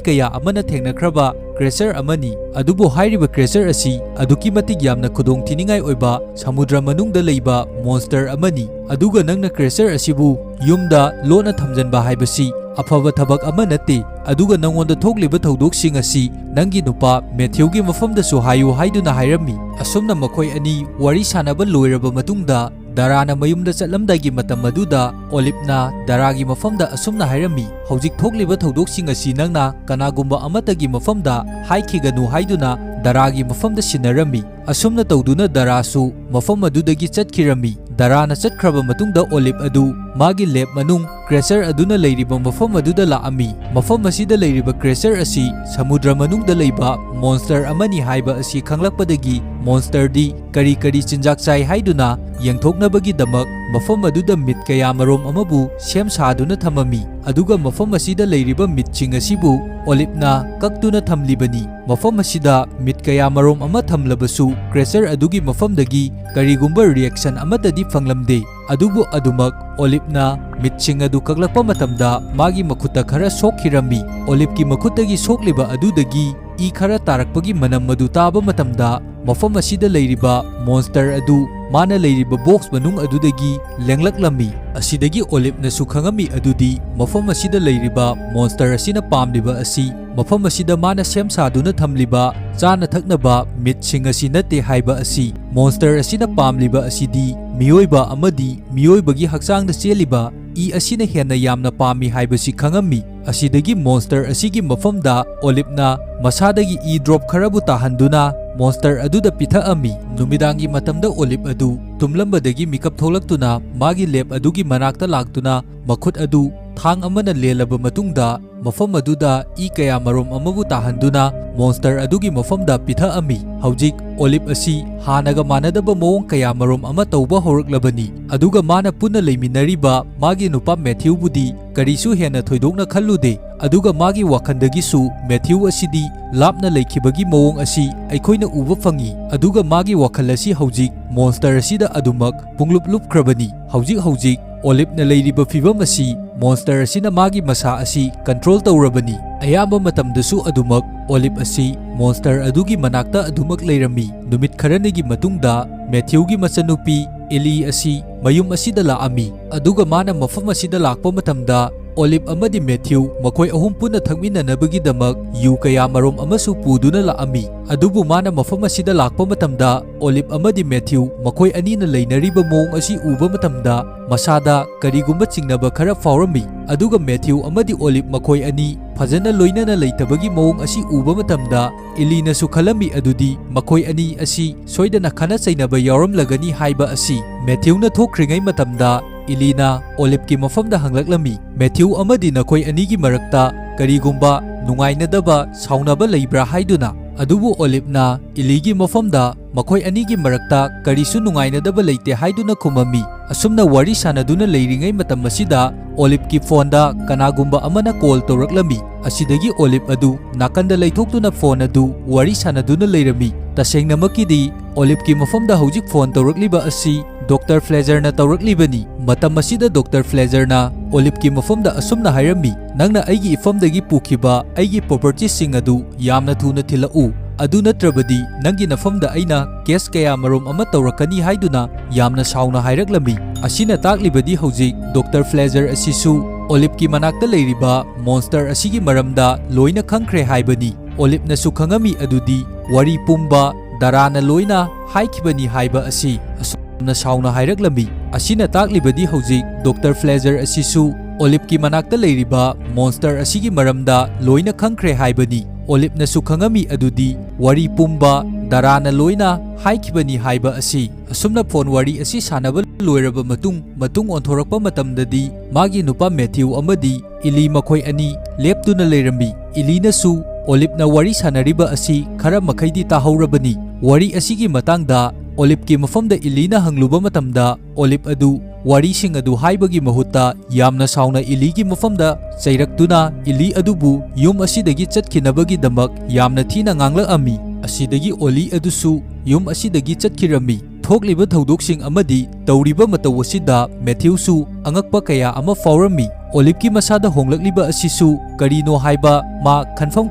kaya amana thengnakraba cracer amani adubu hairiba cracer asi aduki matik yamna khudong thiningai oiba samudra manungda leiba monster amani aduga nangna cracer asibu yumda lona thamjanba haibasi afaba thabak ama nate aduga nangonda thokliba thodok-sing asi nangi nupa Matthew gi mafamdasu hayu haiduna hairami asumna makhoi ani wari sanaba loiraba matungda Darana mayumda chatlamdagi matam aduda Olipna daragi mafamda asumna hairami hojik thokliba thodok-sing asi nangna kanagumba amatagi mafamda haikhiganu haiduna daragi mafamda sinarami asumna tawduna darasu mafam adudagi chatkirami darana chatkraba matungda Olip adu magi lab manung cracer aduna leiriba mafam aduda laami mafam asida leiriba cracer asi samudra manungda leiba monster amani haiba asi khanglakpadagi monster di kari chinjak chai haiduna yengthoknabagi damak mafam aduda mit kaya marom amabu sem saduna thamami aduga mafam asida leiriba mitching asibu Olipna kaktuna thamlibani mafam asida mit kaya marom ama thamlabasu cracer adugi mafamdagi karigumba reaction amatadi phanglamde adubu adumak Olipna mitching adu kaglakpa matamda magi makhuta khara sokhirami Olipki makhutagi sokliba adudagi I khara tarakpagi manam madu taba matamda mafam asida leiriba monster adu mana leiriba box manung adudagi lenglaklammi asidagi Olipna sukhangami adudi mafam asida leiriba monster asina pamliba asi mafam asida mana sem saduna thamliba chana thaknaba mitsing asi nate haiba asi monster asina pamliba asidi miyoiba amadi miyoibagi hakchangda cheliba I asina hena yamna pami haibasi khangami asidagi monster asigi mafamda Olipna masadagi I drop kharabu tahanduna monster aduda pithaami numidangi matamda Olip adu tumlambadagi mikap tholaktuna magi lab adugi manakta laktuna makhut adu thang amana lelaba matungda mafam aduda I kaya marom amabu tahanduna monster adugi mafamda pithaami hojik Olip asi hanaga manadaba mawong kaya marom ama tawba horaklabani aduga mana punna leiminariba magi nupa Matthew budi karisu hena thoidokna khallude aduga magi wakhandagisu Matthew asidi lapna leikhibagi mawong asi aikhoina uba fangi aduga magi wakhal asi hojik monster asida adumak punglupkrabani hojik Olipna leiriba fibam asi monster asina magi masa asi control tawrabani ayamba matamdasu adumak Olip asi monster adugi manakta adumak leirami numit kharanigi matungda Matthew gi machanupi Eli asi mayum asida laami aduga mana mafam asida lakpa matamda olive ꯑꯃꯗꯤ Matthew ꯃꯈꯣꯏ ꯑꯍꯨꯝ ꯄꯨꯟꯅ ꯊꯛꯃꯤꯟꯅꯅꯕꯒꯤꯗꯃꯛ ꯌꯨ ꯀꯌꯥꯃꯔꯣꯝ ꯑꯃꯁꯨ ꯄꯨꯗꯨꯅ ꯂꯥꯛꯑꯝꯃꯤ꯫ ꯑꯗꯨꯕꯨ ꯃꯥꯅ ꯃꯐꯝ ꯑꯁꯤꯗ ꯂꯥꯛꯄ ꯃꯇꯝꯗ ꯑꯣꯂꯤꯞ ꯑꯃꯗꯤ ꯃꯦꯊ꯭ꯌꯨ ꯃꯈꯣꯏ ꯑꯅꯤꯅ ꯂꯩꯅꯔꯤꯕ ꯃꯑꯣꯡ ꯑꯁꯤ ꯎꯕ ꯃꯇꯝꯗ ꯃꯁꯥꯗ ꯀꯔꯤꯒꯨꯝꯕ ꯆꯤꯡꯅꯕ ꯈꯔ ꯐꯥꯎꯔꯝꯃꯤ꯫ ꯑꯗꯨꯒ ꯃꯦꯊ꯭ꯌꯨ ꯑꯃꯗꯤ ꯑꯣꯂꯤꯞ ꯃꯈꯣꯏ ꯑꯅꯤ ꯐꯖꯅ ꯂꯣꯏꯅꯅ ꯂꯩꯇꯕꯒꯤ ꯃꯑꯣꯡ ꯑꯁꯤ ꯎꯕ ꯃꯇꯝꯗ ꯏꯂꯤꯅꯁꯨ ꯈꯜꯂꯝꯃꯤ ꯑꯗꯨꯗꯤ ꯃꯈꯣꯏ ꯑꯅꯤ ꯑꯁꯤ ꯁꯣꯏꯗꯅ ꯈꯟꯅ ꯆꯩꯅꯕ ꯌꯥꯎꯔꯝꯂꯒꯅꯤ ꯍꯥꯏꯕ ꯑꯁꯤ꯫ ꯃꯦꯊ꯭ꯌꯨꯅ ꯊꯣꯛꯈ꯭ꯔꯤꯉꯩ ꯃꯇꯝꯗ ꯏꯂꯤꯅ ꯑꯣꯂꯤꯞꯀꯤ ꯃꯐꯝꯗ ꯍꯪꯂꯛꯂꯝꯃꯤ, ꯃꯦꯊ꯭ꯌꯨ ꯑꯃꯗꯤ ꯅꯈꯣꯏ ꯑꯅꯤꯒꯤ ꯃꯔꯛꯇ ꯀꯔꯤꯒꯨꯝꯕ ꯅꯨꯡꯉꯥꯏꯅꯗꯕ ꯁꯥꯎꯅꯕ ꯂꯩꯕ꯭ꯔꯥ ꯍꯥꯏꯗꯨꯅ꯫ ꯑꯗꯨꯕꯨ ꯑꯣꯂꯤꯞꯅ ꯏꯂꯤꯒꯤ ꯃꯐꯝꯗ ꯃꯈꯣꯏ ꯑꯅꯤꯒꯤ ꯃꯔꯛꯇ ꯀꯔꯤꯁꯨ ꯅꯨꯡꯉꯥꯏꯅꯗꯕ ꯂꯩꯇꯦ ꯍꯥꯏꯗꯨꯅ ꯈꯨꯝꯃꯝꯃꯤ꯫ ꯑꯁꯨꯝꯅ ꯋꯥꯔꯤ ꯁꯥꯅꯗꯨꯅ ꯂꯩꯔꯤꯉꯩ ꯃꯇꯝ ꯑꯁꯤꯗ ꯑꯣꯂꯤꯞꯀꯤ ꯐꯣꯟꯗ ꯀꯅꯥꯒꯨꯝꯕ ꯑꯃꯅ ꯀꯣꯜ ꯇꯧꯔꯛꯂꯝꯃꯤ꯫ ꯑꯁꯤꯗꯒꯤ ꯑꯣꯂꯤꯞ ꯑꯗꯨ ꯅꯥꯀꯟꯗ ꯂꯩꯊꯣꯛꯇꯨꯅ ꯐꯣꯟ ꯑꯗꯨ ꯋꯥꯔꯤ ꯁꯥꯅꯗꯨꯅ ꯂꯩꯔꯝꯃꯤ꯫ ꯇꯁꯦꯡꯅꯃꯛꯀꯤꯗꯤ ꯑꯣꯂꯤꯞꯀꯤ ꯃꯐꯝꯗ ꯍꯧꯖꯤꯛ ꯐꯣꯟ ꯇꯧꯔꯛꯂꯤꯕ ꯑꯁꯤ ꯗꯣꯛꯇꯔ ꯐ꯭ꯂꯦꯖꯔꯅ ꯇꯧꯔꯛꯂꯤꯕꯅꯤ꯫ ꯃꯇꯝ ꯑꯁꯤꯗ ꯗꯣꯛꯇꯔ ꯐ꯭ꯂꯦꯖꯔꯅ ꯑꯣꯂꯤꯞꯀꯤ ꯃꯐꯝꯗ ꯑꯁꯨꯝꯅ ꯍꯥꯏꯔꯝꯃꯤ, ꯅꯪꯅ ꯑꯩꯒꯤ ꯏꯐꯝꯗꯒꯤ ꯄꯨꯈꯤꯕ ꯑꯩꯒꯤ ꯄ꯭ꯔꯣꯄꯔꯇꯤꯁꯤꯡ ꯑꯗꯨ ꯌꯥꯝꯅ ꯊꯨꯅ ꯊꯤꯜꯂꯛꯎ, ꯑꯗꯨ ꯅꯠꯇ꯭ꯔꯕꯗꯤ ꯅꯪꯒꯤ ꯅꯐꯝꯗ ꯑꯩꯅ ꯀꯦꯁ ꯀꯌꯥꯃꯔꯣꯝ ꯑꯃ ꯇꯧꯔꯛꯀꯅꯤ ꯍꯥꯏꯗꯨꯅ ꯌꯥꯝꯅ ꯁꯥꯎꯅ ꯍꯥꯏꯔꯛꯂꯝꯃꯤ꯫ ꯑꯁꯤꯅ ꯇꯥꯛꯂꯤꯕꯗꯤ ꯍꯧꯖꯤꯛ ꯗꯣꯛꯇꯔ ꯐ꯭ꯂꯦꯖꯔ ꯑꯁꯤꯁꯨ ꯑꯣꯂꯤꯞꯀꯤ ꯃꯅꯥꯛꯇ ꯂꯩꯔꯤꯕ ꯃꯣꯟꯁꯇꯔ ꯑꯁꯤꯒꯤ ꯃꯔꯝꯗ ꯂꯣꯏꯅ ꯈꯪꯈ꯭ꯔꯦ ꯍꯥꯏꯕꯅꯤ꯫ ꯑꯣꯂꯤꯞꯅꯁꯨ ꯈꯪꯉꯝꯃꯤ ꯑꯗꯨꯗꯤ ꯋꯥꯔꯤ ꯄꯨꯝꯕ ꯗꯥꯔꯥꯅ ꯂꯣꯏꯅ ꯍꯥꯏꯈꯤꯕꯅꯤ ꯍꯥꯏꯕ ꯑꯁꯤ ꯑꯁꯨꯝꯅ ꯁꯥꯎꯅ ꯍꯥꯏꯔꯛꯂꯝꯃꯤ꯫ ꯑꯁꯤꯅ ꯇꯥꯛꯂꯤꯕꯗꯤ ꯍꯧꯖꯤꯛ ꯗꯣꯛꯇꯔ ꯐ꯭ꯂꯦꯖꯔ ꯑꯁꯤꯁꯨ ꯑꯣꯂꯤꯞꯀꯤ ꯃꯅꯥꯛꯇ ꯂꯩꯔꯤꯕ ꯃꯣꯟꯁꯇꯔ ꯑꯁꯤꯒꯤ ꯃꯔꯝꯗ ꯂꯣꯏꯅ ꯈꯪꯈ꯭ꯔꯦ ꯍꯥꯏꯕꯅꯤ꯫ ꯑꯣꯂꯤꯞꯅꯁꯨ ꯈꯪꯉꯝꯃꯤ ꯑꯗꯨꯗꯤ ꯋꯥꯔꯤ ꯄꯨꯝꯕ ꯗꯥꯔꯥꯅ ꯂꯣꯏꯅ ꯍꯥꯏꯈꯤꯕꯅꯤ ꯍꯥꯏꯕ ꯑꯁꯤ꯫ ꯑꯁꯨꯝꯅ ꯐꯣꯟ ꯋꯥꯔꯤ ꯑꯁꯤ ꯁꯥꯟꯅꯕ ꯂꯣꯏꯔꯕ ꯃꯇꯨꯡ ꯑꯣꯟꯊꯣꯔꯛꯄ ꯃꯇꯝꯗꯗꯤ ꯃꯥꯒꯤ ꯅꯨꯄꯥ ꯃꯦꯊ꯭ꯌꯨ ꯑꯃꯗꯤ ꯏꯂꯤ ꯃꯈꯣꯏ ꯑꯅꯤ ꯂꯦꯞꯇꯨꯅ ꯂꯩꯔꯝꯃꯤ꯫ ꯏꯂꯤꯅꯁꯨ ꯑꯣꯂꯤꯞꯅ ꯋꯥꯔꯤ ꯁꯥꯟꯅꯔꯤꯕ ꯑꯁꯤ ꯈꯔ ꯃꯈꯩꯗꯤ ꯇꯥꯍꯧꯔꯕꯅꯤ꯫ ꯋꯥꯔꯤ ꯑꯁꯤꯒꯤ ꯃꯇꯥꯡꯗ ꯑꯣꯂꯤꯞꯀꯤ ꯃꯐꯝꯗ ꯏꯂꯤꯅ ꯍꯪꯂꯨꯕ ꯃꯇꯝꯗ ꯑꯣꯂꯤꯞ ꯑꯗꯨ ꯋꯥꯔꯤꯁꯤꯡ ꯑꯗꯨ ꯍꯥꯏꯕꯒꯤ ꯃꯍꯨꯠꯇ ꯌꯥꯝꯅ ꯁꯥꯎꯅ 이리ꯒꯤ ꯃꯐꯝꯗ ꯆꯩꯔꯛꯇꯨꯅ 이리 ꯑꯗꯨꯕꯨ ꯌꯨꯝ ꯑꯁꯤꯗꯒꯤ ꯆꯠꯈꯤꯅꯕꯒꯤꯗꯃꯛ ꯌꯥꯝꯅ ꯊꯤꯅ ꯉꯥꯡꯂꯛꯑꯝꯃꯤ꯫ ꯑꯁꯤꯗꯒꯤ ꯑꯣꯂꯤ ꯑꯗꯨꯁꯨ ꯌꯨꯝ ꯑꯁꯤꯗꯒꯤ ꯆꯠꯈꯤꯔꯝꯃꯤ꯫ ꯊꯣꯛꯂꯤꯕ ꯊꯧꯗꯣꯛꯁꯤꯡ ꯑꯃꯗꯤ ꯇꯧꯔꯤꯕ ꯃꯇꯧ ꯑꯁꯤꯗ ꯃꯦꯊ꯭ꯌꯨꯁꯨ ꯑꯉꯛꯄ ꯀꯌꯥ ꯑꯃ ꯐꯥꯎꯔꯝꯃꯤ꯫ ꯑꯣꯂꯤꯞꯀꯤ ꯃꯁꯥꯗ ꯍꯣꯡꯂꯛꯂꯤꯕ ꯑꯁꯤꯁꯨ ꯀꯔꯤꯅꯣ ꯍꯥꯏꯕ ꯃꯥ ꯈꯟꯐꯝ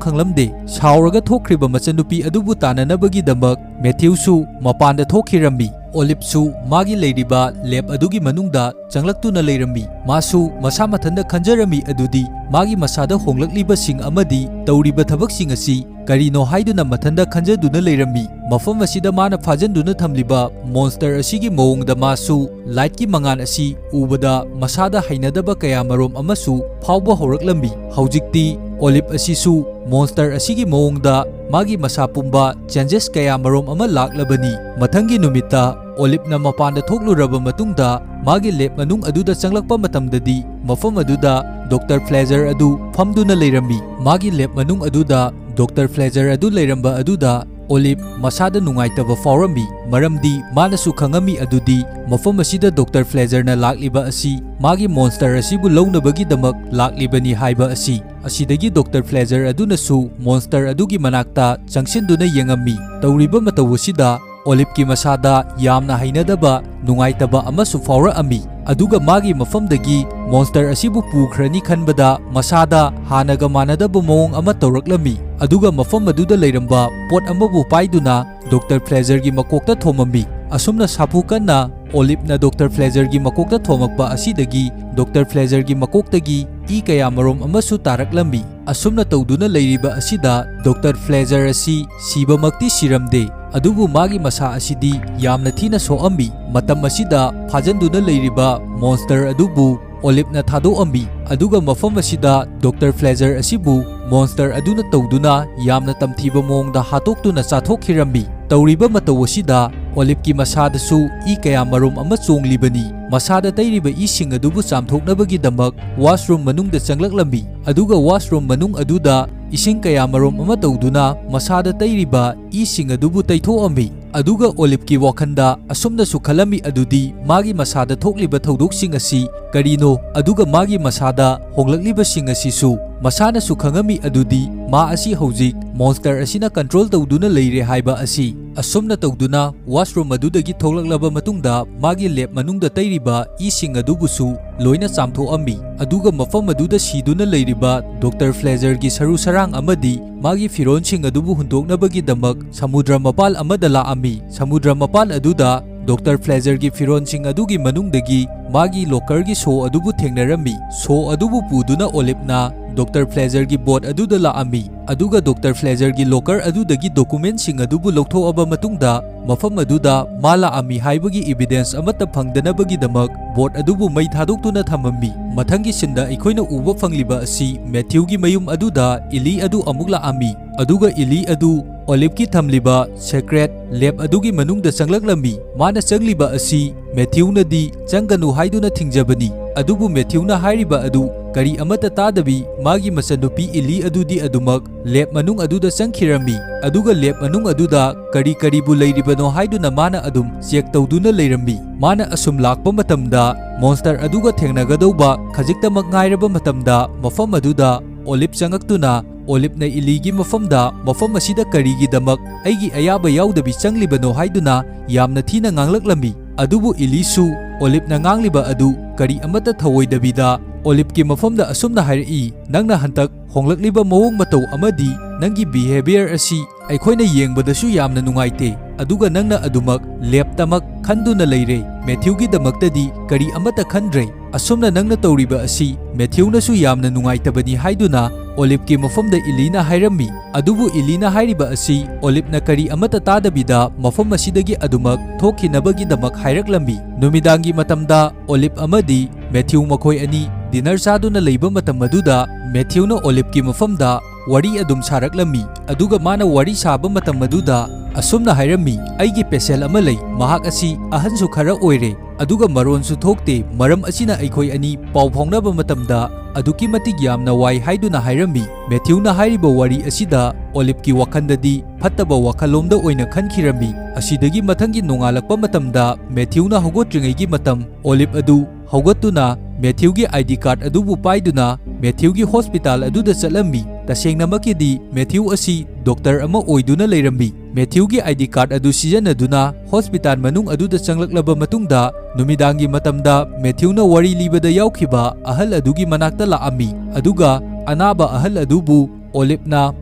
ꯈꯪꯂꯝꯗꯦ꯫ ꯁꯥꯎꯔꯒ ꯊꯣꯛꯈ꯭ꯔꯤꯕ ꯃꯆꯟꯅꯨꯄꯤ ꯑꯗꯨꯕꯨ ꯇꯥꯟꯅꯅꯕꯒꯤꯗꯃꯛ ꯃꯦꯊ꯭ꯌꯨꯁꯨ ꯃꯄꯥꯟꯗ ꯊꯣꯛꯈꯤꯔꯝꯃꯤ꯫ ꯑꯣꯂꯤꯞꯁꯨ ꯃꯥꯒꯤ ꯂꯩꯔꯤꯕ ꯂꯦꯕ ꯑꯗꯨꯒꯤ ꯃꯅꯨꯡꯗ ꯆꯪꯂꯛꯇꯨꯅ ꯂꯩꯔꯝꯃꯤ꯫ ꯃꯥꯁꯨ ꯃꯁꯥ ꯃꯊꯟꯇ ꯈꯟꯖꯔꯝꯃꯤ ꯑꯗꯨꯗꯤ ꯃꯥꯒꯤ ꯃꯁꯥꯗ ꯍꯣꯡꯂꯛꯂꯤꯕꯁꯤꯡ ꯑꯃꯗꯤ ꯇꯧꯔꯤꯕ ꯊꯕꯛꯁꯤꯡ ꯑꯁꯤ ꯀꯔꯤꯅꯣ ꯍꯥꯏꯗꯨꯅ ꯃꯊꯟꯇ ꯈꯟꯖꯗꯨꯅ ꯂꯩꯔꯝꯃꯤ꯫ ꯃꯐꯝ ꯑꯁꯤꯗ ꯃꯥꯅ ꯐꯥꯖꯟꯗꯨꯅ ꯊꯝꯂꯤꯕ ꯃꯣꯟꯁꯇꯔ ꯑꯁꯤꯒꯤ ꯃꯑꯣꯡꯗ ꯃꯥꯁꯨ ꯂꯥꯏꯠꯀꯤ ꯃꯉꯥꯜ ꯑꯁꯤ ꯎꯕꯗ ꯃꯁꯥꯗ ꯍꯩꯅꯗꯕ ꯀꯌꯥꯃꯔꯣꯝ ꯑꯃꯁꯨ ꯐꯥꯎꯕ ꯍꯧꯔꯛꯂꯝꯃꯤ꯫ ꯍꯧꯖꯤꯛꯇꯤ ꯑꯣꯂꯤꯞ ꯑꯁꯤꯁꯨ ꯃꯣꯟꯁꯇꯔ ꯑꯁꯤꯒꯤ ꯃꯑꯣꯡꯗ ꯃꯥꯒꯤ ꯃꯁꯥ ꯄꯨꯝꯕ ꯆꯦꯟꯖꯦꯁ ꯀꯌꯥꯃꯔꯣꯝ ꯑꯃ ꯂꯥꯛꯂꯕꯅꯤ꯫ ꯃꯊꯪꯒꯤ ꯅꯨꯃꯤꯠꯇ ꯑꯣꯂꯤꯞꯅ ꯃꯄꯥꯟꯗ ꯊꯣꯛꯂꯨꯔꯕ ꯃꯇꯨꯡꯗ ꯃꯥꯒꯤ ꯂꯦꯕ ꯃꯅꯨꯡ ꯑꯗꯨꯗ ꯆꯪꯂꯛꯄ ꯃꯇꯝꯗꯗꯤ ꯃꯐꯝ ꯑꯗꯨꯗ ꯗꯣꯛꯇꯔ ꯐ꯭ꯂꯦꯖꯔ ꯑꯗꯨ ꯐꯝꯗꯨꯅ ꯂꯩꯔꯝꯃꯤ꯫ ꯃꯥꯒꯤ ꯂꯦꯕ ꯃꯅꯨꯡ ꯑꯗꯨꯗ ꯗꯣꯛꯇꯔ ꯐ꯭ꯂꯦꯖꯔ ꯑꯗꯨ ꯂꯩꯔꯝꯕ ꯑꯗꯨꯗ ꯑꯣꯂꯤꯞ ꯃꯁꯥꯗ ꯅꯨꯡꯉꯥꯏꯇꯕ ꯐꯥꯎꯔꯝꯃꯤ꯫ ꯃꯔꯝꯗꯤ ꯃꯥꯅꯁꯨ ꯈꯪꯉꯝꯃꯤ ꯑꯗꯨꯗꯤ ꯃꯐꯝ ꯑꯁꯤꯗ ꯗꯣꯛꯇꯔ ꯐ꯭ꯂꯦꯖꯔꯅ ꯂꯥꯛꯂꯤꯕ ꯑꯁꯤ ꯃꯥꯒꯤ ꯃꯣꯟꯁꯇꯔ ꯑꯁꯤꯕꯨ ꯂꯧꯅꯕꯒꯤꯗꯃꯛ ꯂꯥꯛꯂꯤꯕꯅꯤ ꯍꯥꯏꯕ ꯑꯁꯤ꯫ ꯑꯁꯤꯗꯒꯤ ꯗꯣꯛꯇꯔ ꯐ꯭ꯂꯦꯖꯔ ꯑꯗꯨꯅꯁꯨ ꯃꯣꯟꯁꯇꯔ ꯑꯗꯨꯒꯤ ꯃꯅꯥꯛꯇ ꯆꯪꯁꯤꯟꯗꯨꯅ ꯌꯦꯡꯉꯝꯃꯤ꯫ ꯇꯧꯔꯤꯕ ꯃꯇꯧ ꯑꯁꯤꯗ ꯑꯣꯂꯤꯞꯀꯤ ꯃꯁꯥꯗ ꯌꯥꯝꯅ ꯍꯩꯅꯗꯕ ꯅꯨꯡꯉꯥꯏꯇꯕ ꯑꯃꯁꯨ ꯐꯥꯎꯔꯛꯑꯝꯃꯤ꯫ ꯑꯗꯨꯒ ꯃꯥꯒꯤ ꯃꯐꯝꯗꯒꯤ ꯃꯣꯟꯁꯇꯔ ꯑꯁꯤꯕꯨ ꯄꯨꯈ꯭ꯔꯅꯤ ꯈꯟꯕꯗ ꯃꯁꯥꯗ ꯍꯥꯟꯅꯒ ꯃꯥꯟꯅꯗꯕ ꯃꯑꯣꯡ ꯑꯃ ꯇꯧꯔꯛꯂꯝꯃꯤ꯫ ꯑꯗꯨꯒ ꯃꯐꯝ ꯑꯗꯨꯗ ꯂꯩꯔꯝꯕ ꯄꯣꯠ ꯑꯃꯕꯨ ꯄꯥꯏꯗꯨꯅ ꯗꯣꯛꯇꯔ ꯐ꯭ꯂꯦꯖꯔꯒꯤ ꯃꯀꯣꯛꯇ ꯊꯣꯝꯃꯝꯃꯤ꯫ ꯑꯁꯨꯝꯅ ꯁꯥꯐꯨ ꯀꯟꯅ ꯑꯣꯂꯤꯞꯅ ꯗꯣꯛꯇꯔ ꯐ꯭ꯂꯦꯖꯔꯒꯤ ꯃꯀꯣꯛꯇ ꯊꯣꯝꯃꯛꯄ ꯑꯁꯤꯗꯒꯤ ꯗꯣꯛꯇꯔ ꯐ꯭ꯂꯦꯖꯔꯒꯤ ꯃꯀꯣꯛꯇꯒꯤ ꯏ ꯀꯌꯥꯃꯔꯣꯝ ꯑꯃꯁꯨ ꯇꯥꯔꯛꯂꯝꯃꯤ꯫ ꯑꯁꯨꯝꯅ ꯇꯧꯗꯨꯅ ꯂꯩꯔꯤꯕ ꯑꯁꯤꯗ ꯗꯣꯛꯇꯔ ꯐ꯭ꯂꯦꯖꯔ ꯑꯁꯤ ꯁꯤꯕꯃꯛꯇꯤ ꯁꯤꯔꯝꯗꯦ, ꯑꯗꯨꯕꯨ ꯃꯥꯒꯤ ꯃꯁꯥ ꯑꯁꯤꯗꯤ ꯌꯥꯝꯅ ꯊꯤꯅ ꯁꯣꯛꯑꯝꯃꯤ꯫ ꯃꯇꯝ ꯑꯁꯤꯗ ꯐꯥꯖꯟꯗꯨꯅ ꯂꯩꯔꯤꯕ ꯃꯣꯟꯁꯇꯔ ꯑꯗꯨꯕꯨ ꯑꯣꯂꯤꯞꯅ ꯊꯥꯗꯣꯛꯑꯝꯃꯤ꯫ ꯑꯗꯨꯒ ꯃꯐꯝ ꯑꯁꯤꯗ ꯗꯣꯛꯇꯔ ꯐ꯭ꯂꯦꯖꯔ ꯑꯁꯤꯕꯨ ꯃꯣꯟꯁꯇꯔ ꯑꯗꯨꯅ ꯇꯧꯗꯨꯅ ꯌꯥꯝꯅ ꯇꯝꯊꯤꯕ ꯃꯑꯣꯡꯗ ꯍꯥꯠꯇꯣꯛꯇꯨꯅ ꯆꯥꯊꯣꯛꯈꯤꯔꯝꯃꯤ꯫ ꯇꯧꯔꯤꯕ ꯃꯇꯧ ꯑꯁꯤꯗ ꯑꯣꯂꯤꯞꯀꯤ ꯃꯁꯥꯗꯁꯨ ꯏ ꯀꯌꯥꯃꯔꯣꯝ ꯑꯃ ꯆꯣꯡꯂꯤꯕꯅꯤ꯫ ꯃꯁꯥꯗ ꯇꯩꯔꯤꯕ ꯏꯁꯤꯡ ꯑꯗꯨꯕꯨ ꯆꯥꯝꯊꯣꯛꯅꯕꯒꯤꯗꯃꯛ ꯋꯥꯁꯔꯨꯝ ꯃꯅꯨꯡꯗ ꯆꯪꯂꯛꯂꯝꯃꯤ꯫ ꯑꯗꯨꯒ ꯋꯥꯁꯔꯨꯝ ꯃꯅꯨꯡ ꯑꯗꯨꯗ ꯏꯁꯤꯡ ꯀꯌꯥꯃꯔꯣꯝ ꯑꯃ ꯇꯧꯗꯨꯅ ꯃꯁꯥꯗ ꯇꯩꯔꯤꯕ ꯏꯁꯤꯡ ꯑꯗꯨꯕꯨ ꯇꯩꯊꯣꯛꯑꯝꯃꯤ꯫ ꯑꯗꯨꯒ ꯑꯣꯂꯤꯞꯀꯤ ꯋꯥꯈꯟꯗ ꯑꯁꯨꯝꯅꯁꯨ ꯈꯜꯂꯝꯃꯤ ꯑꯗꯨꯗꯤ ꯃꯥꯒꯤ ꯃꯁꯥꯗ ꯊꯣꯛꯂꯤꯕ ꯊꯧꯗꯣꯛꯁꯤꯡ ꯑꯁꯤ ꯀꯔꯤꯅꯣ, ꯑꯗꯨꯒ ꯃꯥꯒꯤ ꯃꯁꯥꯗ ꯍꯣꯡꯂꯛꯂꯤꯕꯁꯤꯡ ꯑꯁꯤꯁꯨ ꯃꯁꯥꯅꯁꯨ ꯈꯪꯉꯝꯃꯤ ꯑꯗꯨꯗꯤ ꯃꯥ ꯑꯁꯤ ꯍꯧꯖꯤꯛ ꯃꯣꯟꯁꯇꯔ ꯑꯁꯤꯅ ꯀꯟꯇ꯭ꯔꯣꯜ ꯇꯧꯗꯨꯅ ꯂꯩꯔꯦ ꯍꯥꯏꯕ ꯑꯁꯤ꯫ ꯑꯁꯨꯝꯅ ꯇꯧꯗꯨꯅ ꯋꯥꯁꯔꯨꯝ ꯑꯗꯨꯗꯒꯤ ꯊꯣꯛꯂꯛꯂꯕ ꯃꯇꯨꯡꯗ ꯃꯥꯒꯤ ꯂꯦꯕ ꯃꯅꯨꯡꯗ ꯇꯩꯔꯤꯕ ꯏꯁꯤꯡ ꯑꯗꯨꯕꯨꯁꯨ ꯂꯣꯏꯅ ꯆꯥꯝꯊꯣꯛꯑꯝꯃꯤ꯫ ꯑꯗꯨꯒ ꯃꯐꯝ ꯑꯗꯨꯗ ꯁꯤꯗꯨꯅ ꯂꯩꯔꯤꯕ ꯗꯣꯛꯇꯔ ꯐ꯭ꯂꯦꯖꯔꯒꯤ ꯁꯔꯨ ꯁꯔꯥꯡ ꯑꯃꯗꯤ ꯃꯥꯒꯤ ꯐꯤꯔꯣꯜꯁꯤꯡ ꯑꯗꯨꯕꯨ ꯍꯨꯟꯗꯣꯛꯅꯕꯒꯤꯗꯃꯛ ꯁꯃꯨꯗ꯭ꯔ ꯃꯄꯥꯜ ꯑꯃꯗ ꯂꯥꯛꯑꯝꯃꯤ꯫ ꯁꯃꯨꯗ꯭ꯔ ꯃꯄꯥꯜ ꯑꯗꯨꯗ ꯗꯣꯛꯇꯔ ꯐ꯭ꯂꯦꯖꯔꯒꯤ ꯐꯤꯔꯣꯜꯁꯤꯡ ꯑꯗꯨꯒꯤ ꯃꯅꯨꯡꯗꯒꯤ ꯃꯥꯒꯤ ꯂꯣꯀꯔꯒꯤ ꯁꯣ ꯑꯗꯨꯕꯨ ꯊꯦꯡꯅꯔꯝꯃꯤ꯫ ꯁꯣ ꯑꯗꯨꯕꯨ ꯄꯨꯗꯨꯅ ꯑꯣꯂꯤꯚꯅ ꯗꯣꯛꯇꯔ ꯐ꯭ꯂꯦꯖꯔꯒꯤ ꯕꯣꯠ ꯑꯗꯨꯗ ꯂꯥꯛꯑꯝꯃꯤ, ꯑꯗꯨꯒ ꯗꯣꯛꯇꯔ ꯐ꯭ꯂꯦꯖꯔꯒꯤ ꯂꯣꯀꯔ ꯑꯗꯨꯗꯒꯤ ꯗꯣꯀꯨꯃꯦꯟꯠꯁꯤꯡ ꯑꯗꯨꯕꯨ ꯂꯧꯊꯣꯛꯑꯕ ꯃꯇꯨꯡꯗ ꯃꯐꯝ ꯑꯗꯨꯗ ꯃꯥ ꯂꯥꯛꯑꯝꯃꯤ ꯍꯥꯏꯕꯒꯤ ꯏꯕꯤꯗꯦꯟꯁ ꯑꯃꯠꯇ ꯐꯪꯗꯅꯕꯒꯤꯗꯃꯛ ꯕꯣꯠ ꯑꯗꯨꯕꯨ ꯃꯩ ꯊꯥꯗꯣꯛꯇꯨꯅ ꯊꯝꯃꯝꯃꯤ꯫ ꯃꯊꯪꯒꯤ ꯁꯤꯟꯗ ꯑꯩꯈꯣꯏꯅ ꯎꯕ ꯐꯪꯂꯤꯕ ꯑꯁꯤ ꯃꯦꯊ꯭ꯌꯨꯒꯤ ꯃꯌꯨꯝ ꯑꯗꯨꯗ ꯏꯂꯤ ꯑꯗꯨ ꯑꯃꯨꯛ ꯂꯥꯛꯑꯝꯃꯤ, ꯑꯗꯨꯒ ꯏꯂꯤ ꯑꯗꯨ ꯑꯣꯂꯤꯚꯀꯤ ꯊꯝꯂꯤꯕ ꯁꯦꯀ꯭ꯔꯦꯠ ꯂꯦꯕ ꯑꯗꯨꯒꯤ ꯃꯅꯨꯡꯗ ꯆꯪꯂꯛꯂꯝꯃꯤ꯫ ꯃꯥꯅ ꯆꯪꯂꯤꯕ ꯑꯁꯤ ꯃꯦꯊ꯭ꯌꯨꯅꯗꯤ ꯆꯪꯒꯅꯨ ꯍꯥꯏꯗꯨꯅ ꯊꯤꯡꯖꯕꯅꯤ, ꯑꯗꯨꯕꯨ ꯃꯦꯊ꯭ꯌꯨꯅ ꯍꯥꯏꯔꯤꯕ ꯑꯗꯨ ꯀꯔꯤ ꯑꯃꯠꯇ ꯇꯥꯗꯕꯤ ꯃꯥꯒꯤ ꯃꯆꯟꯅꯨꯄꯤ ꯏꯂꯤ ꯑꯗꯨꯗꯤ ꯑꯗꯨꯃꯛ ꯂꯦꯕ ꯃꯅꯨꯡ ꯑꯗꯨꯗ ꯆꯪꯈꯤꯔꯝꯃꯤ, ꯑꯗꯨꯒ ꯂꯦꯕ ꯃꯅꯨꯡ ꯑꯗꯨꯗ ꯀꯔꯤ ꯀꯔꯤꯕꯨ ꯂꯩꯔꯤꯕꯅꯣ ꯍꯥꯏꯗꯨꯅ ꯃꯥꯅ ꯑꯗꯨꯝ ꯆꯦꯛ ꯇꯧꯗꯨꯅ ꯂꯩꯔꯝꯃꯤ꯫ ꯃꯥꯅ ꯑꯁꯨꯝ ꯂꯥꯛꯄ ꯃꯇꯝꯗ ꯃꯣꯟꯁꯇꯔ ꯑꯗꯨꯒ ꯊꯦꯡꯅꯒꯗꯧꯕ ꯈꯖꯤꯛꯇꯃꯛ ꯉꯥꯏꯔꯕ ꯃꯇꯝꯗ ꯃꯐꯝ ꯑꯗꯨꯗ ꯑꯣꯂꯤꯚ ꯆꯪꯉꯛꯇꯨꯅ ꯑꯣꯂꯤꯚꯅ ꯏꯂꯤꯒꯤ ꯃꯐꯝꯗ ꯃꯐꯝ ꯑꯁꯤꯗ ꯀꯔꯤꯒꯤꯗꯃꯛ ꯑꯩꯒꯤ ꯑꯌꯥꯕ ꯌꯥꯎꯗꯕꯤ ꯆꯪꯂꯤꯕꯅꯣ ꯍꯥꯏꯗꯨꯅ ꯌꯥꯝꯅ ꯊꯤꯅ ꯉꯥꯡꯂꯛꯂꯝꯃꯤ, ꯑꯗꯨꯕꯨ 이리수 ꯑꯣꯂꯤꯚꯅ ꯉꯥꯡꯂꯤꯕ ꯑꯗꯨ ꯀꯔꯤ ꯑꯃꯠꯇ ꯊꯧꯑꯣꯏꯗꯕꯤꯗ ꯑꯣꯂꯤꯚꯀꯤ ꯃꯐꯝꯗ ꯑꯁꯨꯝꯅ ꯍꯥꯏꯔꯛꯏ, ꯅꯪꯅ ꯍꯟꯇꯛ ꯍꯣꯡꯂꯛꯂꯤꯕ ꯃꯑꯣꯡ ꯃꯇꯧ ꯑꯃꯗꯤ ꯅꯪꯒꯤ ꯕꯤꯍꯦꯕꯤꯌꯔ ꯑꯁꯤ ꯑꯩꯈꯣꯏꯅ ꯌꯦꯡꯕꯗꯁꯨ ꯌꯥꯝꯅ ꯅꯨꯡꯉꯥꯏꯇꯦ, ꯑꯗꯨꯒ ꯅꯪꯅ ꯑꯗꯨꯃꯛ ꯂꯦꯕꯇꯃꯛ ꯈꯟꯗꯨꯅ ꯂꯩꯔꯦ, ꯃꯦꯊ꯭ꯌꯨꯒꯤꯗꯃꯛꯇꯗꯤ ꯀꯔꯤ ꯑꯃꯠꯇ ꯈꯟꯗ꯭ꯔꯦ, ꯑꯁꯨꯝꯅ ꯅꯪꯅ ꯇꯧꯔꯤꯕ ꯑꯁꯤ ꯃꯦꯊ꯭ꯌꯨꯅꯁꯨ ꯌꯥꯝꯅ ꯅꯨꯡꯉꯥꯏꯇꯕꯅꯤ ꯍꯥꯏꯗꯨꯅ ꯑꯣꯂꯤꯚꯀꯤ ꯃꯐꯝꯗ 이리ꯅ ꯍꯥꯏꯔꯝꯃꯤ꯫ ꯑꯗꯨꯕꯨ 이리ꯅ ꯍꯥꯏꯔꯤꯕ ꯑꯁꯤ ꯑꯣꯂꯤꯚꯅ ꯀꯔꯤ ꯑꯃꯠꯇ ꯇꯥꯗꯕꯤꯗ ꯃꯐꯝ ꯑꯁꯤꯗꯒꯤ ꯑꯗꯨꯃꯛ ꯊꯣꯛꯈꯤꯅꯕꯒꯤꯗꯃꯛ ꯍꯥꯏꯔꯛꯂꯝꯃꯤ꯫ ꯅꯨꯃꯤꯗꯥꯡꯒꯤ ꯃꯇꯝꯗ ꯑꯣꯂꯤꯚ ꯑꯃꯗꯤ ꯃꯦꯊ꯭ꯌꯨ ꯃꯈꯣꯏ ꯑꯅꯤ ꯗꯤꯅꯔ ꯆꯥꯗꯨꯅ ꯂꯩꯕ ꯃꯇꯝ ꯑꯗꯨꯗ ꯃꯦꯊ꯭ꯌꯨꯅ ꯑꯣꯂꯤꯚꯀꯤ ꯃꯐꯝꯗ ꯋꯥꯔꯤ ꯑꯗꯨꯝ ꯁꯥꯔꯛꯂꯝꯃꯤ, ꯑꯗꯨꯒ ꯃꯥꯅ ꯋꯥꯔꯤ ꯁꯥꯕ ꯃꯇꯝ ꯑꯗꯨꯗ ꯑꯁꯨꯝꯅ ꯍꯥꯏꯔꯝꯃꯤ, ꯑꯩꯒꯤ ꯄꯦꯁꯦꯟ ꯑꯃ ꯂꯩ, ꯃꯍꯥꯛ ꯑꯁꯤ ꯑꯍꯟꯁꯨ ꯈꯔ ꯑꯣꯏꯔꯦ, ꯑꯗꯨꯒ ꯃꯔꯣꯟꯁꯨ ꯊꯣꯛꯇꯦ, ꯃꯔꯝ ꯑꯁꯤꯅ ꯑꯩꯈꯣꯏ ꯑꯅꯤ ꯄꯥꯎ ꯐꯥꯎꯅꯕ ꯃꯇꯝꯗ ꯑꯗꯨꯛꯀꯤ ꯃꯇꯤꯛ ꯌꯥꯝꯅ ꯋꯥꯏ ꯍꯥꯏꯗꯨꯅ ꯍꯥꯏꯔꯝꯃꯤ꯫ ꯃꯦꯊ꯭ꯌꯨꯅ ꯍꯥꯏꯔꯤꯕ ꯋꯥꯔꯤ ꯑꯁꯤꯗ ꯑꯣꯂꯤꯚꯀꯤ ꯋꯥꯈꯜꯗꯗꯤ ꯐꯠꯇꯕ ꯋꯥꯈꯜꯂꯣꯝꯗ ꯑꯣꯏꯅ ꯈꯟꯈꯤꯔꯝꯃꯤ꯫ ꯑꯁꯤꯗꯒꯤ ꯃꯊꯪꯒꯤ ꯅꯣꯡꯉꯥꯜꯂꯛꯄ ꯃꯇꯝꯗ ꯃꯦꯊ꯭ꯌꯨꯅ ꯍꯧꯒꯠꯇ꯭ꯔꯤꯉꯩꯒꯤ ꯃꯇꯝ, ꯑꯣꯂꯤꯚ ꯑꯗꯨ ꯍꯧꯒꯠꯇꯨꯅ ꯃꯦꯊ꯭ꯌꯨꯒꯤ ID ꯀꯥꯔꯗ ꯑꯗꯨꯕꯨ ꯄꯥꯏꯗꯨꯅ ꯃꯦꯊ꯭ꯌꯨꯒꯤ ꯍꯣꯁꯄꯤꯇꯥꯜ ꯑꯗꯨꯗ ꯆꯠꯂꯝꯃꯤ꯫ ꯇꯁꯦꯡꯅꯃꯛꯀꯤꯗꯤ ꯃꯦꯊ꯭ꯌꯨ ꯑꯁꯤ ꯗꯣꯛꯇꯔ ꯑꯃ ꯑꯣꯏꯗꯨꯅ ꯂꯩꯔꯝꯃꯤ꯫ ꯃꯦꯊ꯭ꯌꯨꯒꯤ ID ꯀꯥꯔꯗ ꯑꯗꯨ ꯁꯤꯖꯤꯟꯅꯗꯨꯅ ꯍꯣꯁꯄꯤꯇꯥꯜ ꯃꯅꯨꯡ ꯑꯗꯨꯗ ꯆꯪꯂꯛꯂꯕ ꯃꯇꯨꯡꯗ ꯅꯨꯃꯤꯗꯥꯡꯒꯤ ꯃꯇꯝꯗ ꯃꯦꯊ꯭ꯌꯨꯅ ꯋꯥꯔꯤ ꯂꯤꯕꯗ ꯌꯥꯎꯈꯤꯕ ꯑꯍꯜ ꯑꯗꯨꯒꯤ ꯃꯅꯥꯛꯇ ꯂꯥꯛꯑꯝꯃꯤ, ꯑꯗꯨꯒ ꯑꯅꯥꯕ ꯑꯍꯜ ꯑꯗꯨꯕꯨ ꯑꯣꯂꯤꯚꯅ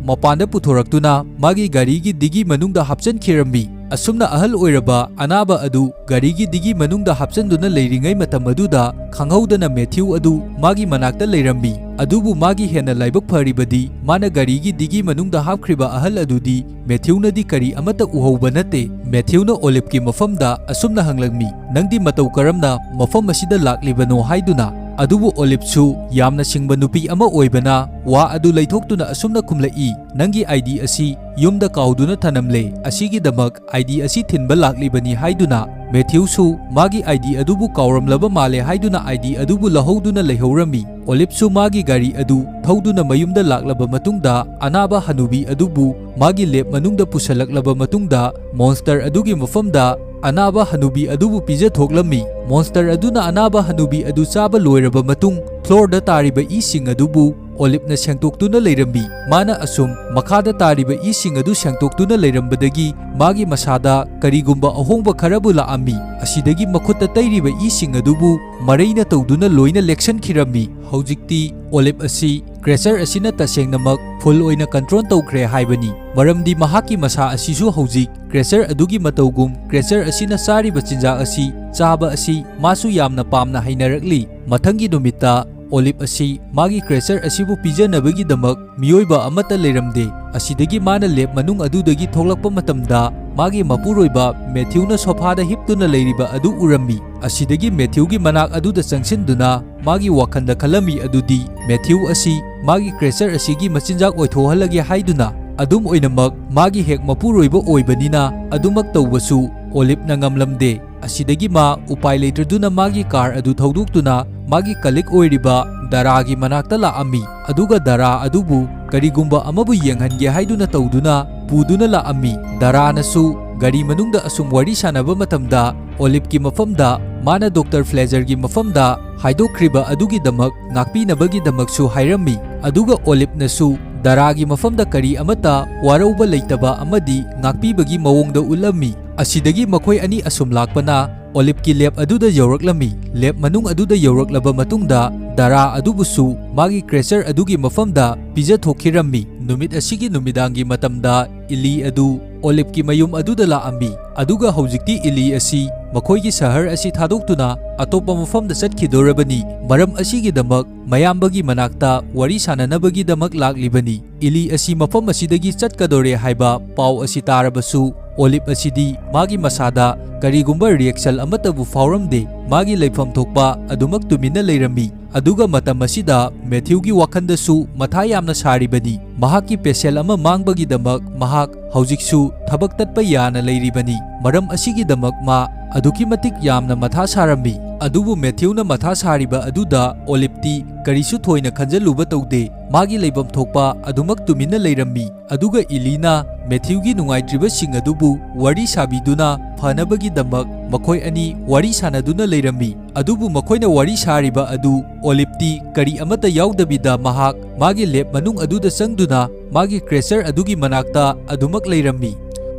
ꯃꯄꯥꯟꯗ ꯄꯨꯊꯣꯔꯛꯇꯨꯅ ꯃꯥꯒꯤ ꯒꯥꯔꯤꯒꯤ ꯗꯤꯒꯤ ꯃꯅꯨꯡꯗ ꯍꯥꯞꯆꯟꯈꯤꯔꯝꯃꯤ꯫ ꯑꯁꯨꯝꯅ ꯑꯍꯜ ꯑꯣꯏꯔꯕ ꯑꯅꯥꯕ ꯑꯗꯨ ꯒꯥꯔꯤꯒꯤ ꯗꯤꯒꯤ ꯃꯅꯨꯡꯗ ꯍꯥꯞꯆꯟꯗꯨꯅ ꯂꯩꯔꯤꯉꯩ ꯃꯇꯝ ꯑꯗꯨꯗ ꯈꯪꯍꯧꯗꯅ ꯃꯦꯊ꯭ꯌꯨ ꯑꯗꯨ ꯃꯥꯒꯤ ꯃꯅꯥꯛꯇ ꯂꯩꯔꯝꯃꯤ, ꯑꯗꯨꯕꯨ ꯃꯥꯒꯤ ꯍꯦꯟꯅ ꯂꯥꯏꯕꯛ ꯐꯔꯤꯕꯗꯤ ꯃꯥꯅ ꯒꯥꯔꯤꯒꯤ ꯗꯤꯒꯤ ꯃꯅꯨꯡꯗ ꯍꯥꯞꯈ꯭ꯔꯤꯕ ꯑꯍꯜ ꯑꯗꯨꯗꯤ ꯃꯦꯊ꯭ꯌꯨꯅꯗꯤ ꯀꯔꯤ ꯑꯃꯠꯇ ꯎꯍꯧꯕ ꯅꯠꯇꯦ꯫ ꯃꯦꯊ꯭ꯌꯨꯅ ꯑꯣꯂꯤꯚꯀꯤ ꯃꯐꯝꯗ ꯑꯁꯨꯝꯅ ꯍꯪꯂꯛꯃꯤ, ꯅꯪꯗꯤ ꯃꯇꯧ ꯀꯔꯝꯅ ꯃꯐꯝ ꯑꯁꯤꯗ ꯂꯥꯛꯂꯤꯕꯅꯣ ꯍꯥꯏꯗꯨꯅ, ꯑꯗꯨꯕꯨ ꯑꯣꯂꯤꯚꯁꯨ ꯌꯥꯝꯅ ꯁꯤꯡꯕ ꯅꯨꯄꯤ ꯑꯃ ꯑꯣꯏꯕꯅ ꯋꯥ ꯑꯗꯨ ꯂꯩꯊꯣꯛꯇꯨꯅ ꯑꯁꯨꯝꯅ ꯈꯨꯝꯂꯛꯏ, ꯅꯪꯒꯤ ID ꯑꯁꯤ ꯌꯨꯝꯗ ꯀꯥꯎꯗꯨꯅ ꯊꯅꯝꯂꯦ, ꯑꯁꯤꯒꯤꯗꯃꯛ ID ꯑꯁꯤ ꯊꯤꯟꯕ ꯂꯥꯛꯂꯤꯕꯅꯤ ꯍꯥꯏꯗꯨꯅ꯫ ꯃꯦꯊ꯭ꯌꯨꯁꯨ ꯃꯥꯒꯤ ID ꯑꯗꯨꯕꯨ ꯀꯥꯎꯔꯝꯂꯕ ꯃꯥꯜꯂꯦ ꯍꯥꯏꯗꯨꯅ ID ꯑꯗꯨꯕꯨ ꯂꯧꯍꯧꯗꯨꯅ ꯂꯩꯍꯧꯔꯝꯃꯤ꯫ ꯑꯣꯂꯤꯚꯁꯨ ꯃꯥꯒꯤ ꯒꯥꯔꯤ ꯑꯗꯨ ꯊꯧꯗꯨꯅ ꯃꯌꯨꯝꯗ ꯂꯥꯛꯂꯕ ꯃꯇꯨꯡꯗ ꯑꯅꯥꯕ ꯍꯅꯨꯕꯤ ꯑꯗꯨꯕꯨ ꯃꯥꯒꯤ ꯂꯦꯕ ꯃꯅꯨꯡꯗ ꯄꯨꯁꯜꯂꯛꯂꯕ ꯃꯇꯨꯡꯗ ꯃꯣꯟꯁꯇꯔ ꯑꯗꯨꯒꯤ ꯃꯐꯝꯗ ꯑꯅꯥꯕ ꯍꯅꯨꯕꯤ ꯑꯗꯨꯕꯨ ꯄꯤꯖꯊꯣꯛꯂꯝꯃꯤ꯫ ꯃꯣꯟꯁꯇꯔ ꯑꯗꯨꯅ ꯑꯅꯥꯕ ꯍꯅꯨꯕꯤ ꯑꯗꯨ ꯆꯥꯕ ꯂꯣꯏꯔꯕ ꯃꯇꯨꯡ ꯐ꯭ꯂꯣꯔꯗ ꯇꯥꯔꯤꯕ ꯏꯁꯤꯡ ꯑꯗꯨꯕꯨ ꯑꯣꯂꯤꯚꯅ ꯁꯦꯡꯇꯣꯛꯇꯨꯅ ꯂꯩꯔꯝꯃꯤ꯫ ꯃꯥꯅ ꯑꯁꯨꯝ ꯃꯈꯥꯗ ꯇꯥꯔꯤꯕ ꯏꯁꯤꯡ ꯑꯗꯨ ꯁꯦꯡꯇꯣꯛꯇꯨꯅ ꯂꯩꯔꯝꯕꯗꯒꯤ ꯃꯥꯒꯤ ꯃꯁꯥꯗ ꯀꯔꯤꯒꯨꯝꯕ ꯑꯍꯣꯡꯕ ꯈꯔꯕꯨ ꯂꯥꯛꯑꯝꯃꯤ, ꯑꯁꯤꯗꯒꯤ ꯃꯈꯨꯠꯇ ꯇꯩꯔꯤꯕ ꯏꯁꯤꯡ ꯑꯗꯨꯕꯨ ꯃꯔꯩꯅ ꯇꯧꯗꯨꯅ ꯂꯣꯏꯅ ꯂꯦꯛꯁꯟꯈꯤꯔꯝꯃꯤ꯫ ꯍꯧꯖꯤꯛꯇꯤ ꯑꯣꯂꯤꯚ ꯑꯁꯤ ꯀ꯭ꯔꯦꯆꯔ ꯑꯁꯤꯅ ꯇꯁꯦꯡꯅꯃꯛ ꯐꯨꯜ ꯑꯣꯏꯅ ꯀꯟꯇ꯭ꯔꯣꯜ ꯇꯧꯈ꯭ꯔꯦ ꯍꯥꯏꯕꯅꯤ, ꯃꯔꯝꯗꯤ ꯃꯍꯥꯛꯀꯤ ꯃꯁꯥ ꯑꯁꯤꯁꯨ ꯍꯧꯖꯤꯛ ꯀ꯭ꯔꯦꯆꯔ ꯑꯗꯨꯒꯤ ꯃꯇꯧꯒꯨꯝ ꯀ꯭ꯔꯦꯆꯔ ꯑꯁꯤꯅ ꯆꯥꯔꯤꯕ ꯆꯤꯟꯖꯥꯛ ꯑꯁꯤ ꯆꯥꯕ ꯑꯁꯤ ꯃꯥꯁꯨ ꯌꯥꯝꯅ ꯄꯥꯝꯅ ꯍꯩꯅꯔꯛꯂꯤ꯫ ꯃꯊꯪꯒꯤ ꯅꯨꯃꯤꯠꯇ ꯑꯣꯂꯤꯚ ꯑꯁꯤ ꯃꯥꯒꯤ ꯀ꯭ꯔꯦꯆꯔ ꯑꯁꯤꯕꯨ ꯄꯤꯖꯅꯕꯒꯤꯗꯃꯛ ꯃꯤꯑꯣꯏꯕ ꯑꯃꯠꯇ ꯂꯩꯔꯝꯗꯦ꯫ ꯑꯁꯤꯗꯒꯤ ꯃꯥꯅ ꯂꯦꯕ ꯃꯅꯨꯡ ꯑꯗꯨꯗꯒꯤ ꯊꯣꯛꯂꯛꯄ ꯃꯇꯝꯗ ꯃꯥꯒꯤ ꯃꯄꯨꯔꯣꯏꯕ ꯃꯦꯊ꯭ꯌꯨꯅ ꯁꯣꯐꯥꯗ ꯍꯤꯞꯇꯨꯅ ꯂꯩꯔꯤꯕ ꯑꯗꯨ ꯎꯔꯝꯃꯤ꯫ ꯑꯁꯤꯗꯒꯤ ꯃꯦꯊ꯭ꯌꯨꯒꯤ ꯃꯅꯥꯛ ꯑꯗꯨꯗ ꯆꯪꯁꯤꯟꯗꯨꯅ ꯃꯥꯒꯤ ꯋꯥꯈꯜꯗ ꯈꯜꯂꯝꯃꯤ ꯑꯗꯨꯗꯤ ꯃꯦꯊ꯭ꯌꯨ ꯑꯁꯤ ꯃꯥꯒꯤ ꯀ꯭ꯔꯦꯆꯔ ꯑꯁꯤꯒꯤ ꯃꯆꯤꯟꯖꯥꯛ ꯑꯣꯏꯊꯣꯛꯍꯜꯂꯒꯦ ꯍꯥꯏꯗꯨꯅ꯫ ꯑꯗꯨꯝ ꯑꯣꯏꯅꯃꯛ ꯃꯥꯒꯤ ꯍꯦꯛ ꯃꯄꯨꯔꯣꯏꯕ ꯑꯣꯏꯕꯅꯤꯅ ꯑꯗꯨꯃꯛ ꯇꯧꯕꯁꯨ ꯑꯣꯂꯤꯚꯅ ꯉꯝꯂꯝꯗꯦ꯫ ꯑꯁꯤꯗꯒꯤ ꯃꯥ ꯎꯄꯥꯏ ꯂꯩꯇ꯭ꯔꯗꯨꯅ ꯃꯥꯒꯤ ꯀꯥꯔ ꯑꯗꯨ ꯊꯧꯗꯣꯛꯇꯨꯅ ꯃꯥꯒꯤ ꯀꯂꯤꯛ ꯑꯣꯏꯔꯤꯕ ꯗꯥꯔꯥꯒꯤ ꯃꯅꯥꯛꯇ ꯂꯥꯛꯑꯝꯃꯤ, ꯑꯗꯨꯒ ꯗꯥꯔꯥ ꯑꯗꯨꯕꯨ ꯀꯔꯤꯒꯨꯝꯕ ꯑꯃꯕꯨ ꯌꯦꯡꯍꯟꯒꯦ ꯍꯥꯏꯗꯨꯅ ꯇꯧꯗꯨꯅ ꯄꯨꯗꯨꯅ ꯂꯥꯛꯑꯝꯃꯤ꯫ ꯗꯥꯔꯥꯅꯁꯨ ꯒꯥꯔꯤ ꯃꯅꯨꯡꯗ ꯑꯁꯨꯝ ꯋꯥꯔꯤ ꯁꯥꯟꯅꯕ ꯃꯇꯝꯗ ꯑꯣꯂꯤꯚꯀꯤ ꯃꯐꯝꯗ ꯃꯥꯅ ꯗꯣꯛꯇꯔ ꯐ꯭ꯂꯦꯖꯔꯒꯤ ꯃꯐꯝꯗ ꯍꯥꯏꯗꯣꯛꯈ꯭ꯔꯤꯕ ꯑꯗꯨꯒꯤꯗꯃꯛ ꯉꯥꯛꯄꯤꯅꯕꯒꯤꯗꯃꯛꯁꯨ ꯍꯥꯏꯔꯝꯃꯤ, ꯑꯗꯨꯒ ꯑꯣꯂꯤꯚꯅꯁꯨ ꯗꯥꯔꯥꯒꯤ ꯃꯐꯝꯗ ꯀꯔꯤ ꯑꯃꯠꯇ ꯋꯥꯔꯧꯕ ꯂꯩꯇꯕ ꯑꯃꯗꯤ ꯉꯥꯛꯄꯤꯕꯒꯤ ꯃꯑꯣꯡꯗ ꯎꯠꯂꯝꯃꯤ꯫ ꯑꯁꯤꯗꯒꯤ ꯃꯈꯣꯏ ꯑꯅꯤ ꯑꯁꯨꯝ ꯂꯥꯛꯄꯅ ꯑꯣꯂꯤꯚꯀꯤ ꯂꯦꯕ ꯑꯗꯨꯗ ꯌꯧꯔꯛꯂꯝꯃꯤ꯫ ꯂꯦꯕ ꯃꯅꯨꯡ ꯑꯗꯨꯗ ꯌꯧꯔꯛꯂꯕ ꯃꯇꯨꯡꯗ ꯗꯥꯔꯥ ꯑꯗꯨꯕꯨꯁꯨ ꯃꯥꯒꯤ ꯀ꯭ꯔꯦꯆꯔ ꯑꯗꯨꯒꯤ ꯃꯐꯝꯗ ꯄꯤꯖꯊꯣꯛꯈꯤꯔꯝꯃꯤ꯫ ꯅꯨꯃꯤꯠ ꯑꯁꯤꯒꯤ ꯅꯨꯃꯤꯗꯥꯡꯒꯤ ꯃꯇꯝꯗ 이리 ꯑꯗꯨ ꯑꯣꯂꯤꯚꯀꯤ ꯃꯌꯨꯝ ꯑꯗꯨꯗ ꯂꯥꯛꯑꯝꯃꯤ ꯑꯗꯨꯒ ꯍꯧꯖꯤꯛꯇꯤ ꯏꯂꯤ ꯑꯁꯤ ꯃꯈꯣꯏꯒꯤ ꯁꯍꯔ ꯑꯁꯤ ꯊꯥꯗꯣꯛꯇꯨꯅ ꯑꯇꯣꯞꯄ ꯃꯐꯝꯗ ꯆꯠꯈꯤꯗꯧꯔꯕꯅꯤ ꯃꯔꯝ ꯑꯁꯤꯒꯤꯗꯃꯛ ꯃꯌꯥꯝꯕꯒꯤ ꯃꯅꯥꯛꯇ ꯋꯥꯔꯤ ꯁꯥꯟꯅꯅꯕꯒꯤꯗꯃꯛ ꯂꯥꯛꯂꯤꯕꯅꯤ ꯏꯂꯤ ꯑꯁꯤ ꯃꯐꯝ ꯑꯁꯤꯗꯒꯤ ꯆꯠꯀꯗꯧꯔꯦ ꯍꯥꯏꯕ ꯄꯥꯎ ꯑꯁꯤ ꯇꯥꯔꯕꯁꯨ ꯑꯣꯂꯤꯚ ꯑꯁꯤꯗꯤ ꯃꯥꯒꯤ ꯃꯁꯥꯗ ꯀꯔꯤꯒꯨꯝꯕ ꯔꯤꯑꯦꯛꯁꯟ ꯑꯃꯠꯇꯕꯨ ꯐꯥꯎꯔꯝꯗꯦ ꯃꯥꯒꯤ ꯂꯩꯐꯝ ꯊꯣꯛꯄ ꯑꯗꯨꯃꯛ ꯇꯨꯃꯤꯟꯅ ꯂꯩꯔꯝꯃꯤ ꯑꯗꯨꯒ ꯃꯇꯝ ꯑꯁꯤꯗ ꯃꯦꯊ꯭ꯌꯨꯒꯤ ꯋꯥꯈꯟꯗꯁꯨ ꯃꯊꯥ ꯌꯥꯝꯅ ꯁꯥꯔꯤꯕꯅꯤ ꯃꯍꯥꯛꯀꯤ ꯄꯦꯁꯦꯟ ꯑꯃ ꯃꯥꯡꯕꯒꯤꯗꯃꯛ ꯃꯍꯥꯛ ꯍꯧꯖꯤꯛꯁꯨ ꯊꯕꯛ ꯇꯠꯄ ꯌꯥꯅ ꯂꯩꯔꯤꯕꯅꯤ ꯃꯔꯝ ꯑꯁꯤꯒꯤꯗꯃꯛ ꯃꯥ ꯑꯗꯨꯛꯀꯤ ꯃꯇꯤꯛ ꯌꯥꯝꯅ ꯃꯊꯥ ꯁꯥꯔꯝꯃꯤ ꯑꯗꯨꯕꯨ ꯃꯦꯊ꯭ꯌꯨꯅ ꯃꯊꯥ ꯁꯥꯔꯤꯕ ꯑꯗꯨꯗ ꯑꯣꯂꯤꯚꯇꯤ ꯀꯔꯤꯁꯨ ꯊꯣꯏꯅ ꯈꯟꯖꯜꯂꯨꯕ ꯇꯧꯗꯦ ꯃꯥꯒꯤ ꯂꯩꯐꯝ ꯊꯣꯛꯄ ꯑꯗꯨꯃꯛ ꯇꯨꯃꯤꯟꯅ ꯂꯩꯔꯝꯃꯤ ꯑꯗꯨꯒ ꯏꯂꯤꯅ ꯃꯦꯊ꯭ꯌꯨꯒꯤ ꯅꯨꯡꯉꯥꯏꯇ꯭ꯔꯤꯕꯁꯤꯡ ꯑꯗꯨꯕꯨ ꯋꯥꯔꯤ ꯁꯥꯕꯤꯗꯨꯅ ꯐꯅꯕꯒꯤꯗꯃꯛ ꯃꯈꯣꯏ ꯑꯅꯤ ꯋꯥꯔꯤ ꯁꯥꯟꯅꯗꯨꯅ ꯂꯩꯔꯝꯃꯤ ꯑꯗꯨꯕꯨ ꯃꯈꯣꯏꯅ ꯋꯥꯔꯤ ꯁꯥꯔꯤꯕ ꯑꯗꯨ ꯑꯣꯂꯤꯚꯇꯤ ꯀꯔꯤ ꯑꯃꯠꯇ ꯌꯥꯎꯗꯕꯤꯗ ꯃꯍꯥꯛ ꯃꯥꯒꯤ ꯂꯦꯕ ꯃꯅꯨꯡ ꯑꯗꯨꯗ ꯆꯪꯗꯨꯅ ꯃꯥꯒꯤ ꯀ꯭ꯔꯦꯆꯔ ꯑꯗꯨꯒꯤ ꯃꯅꯥꯛꯇ ꯑꯗꯨꯃꯛ ꯂꯩꯔꯝꯃꯤ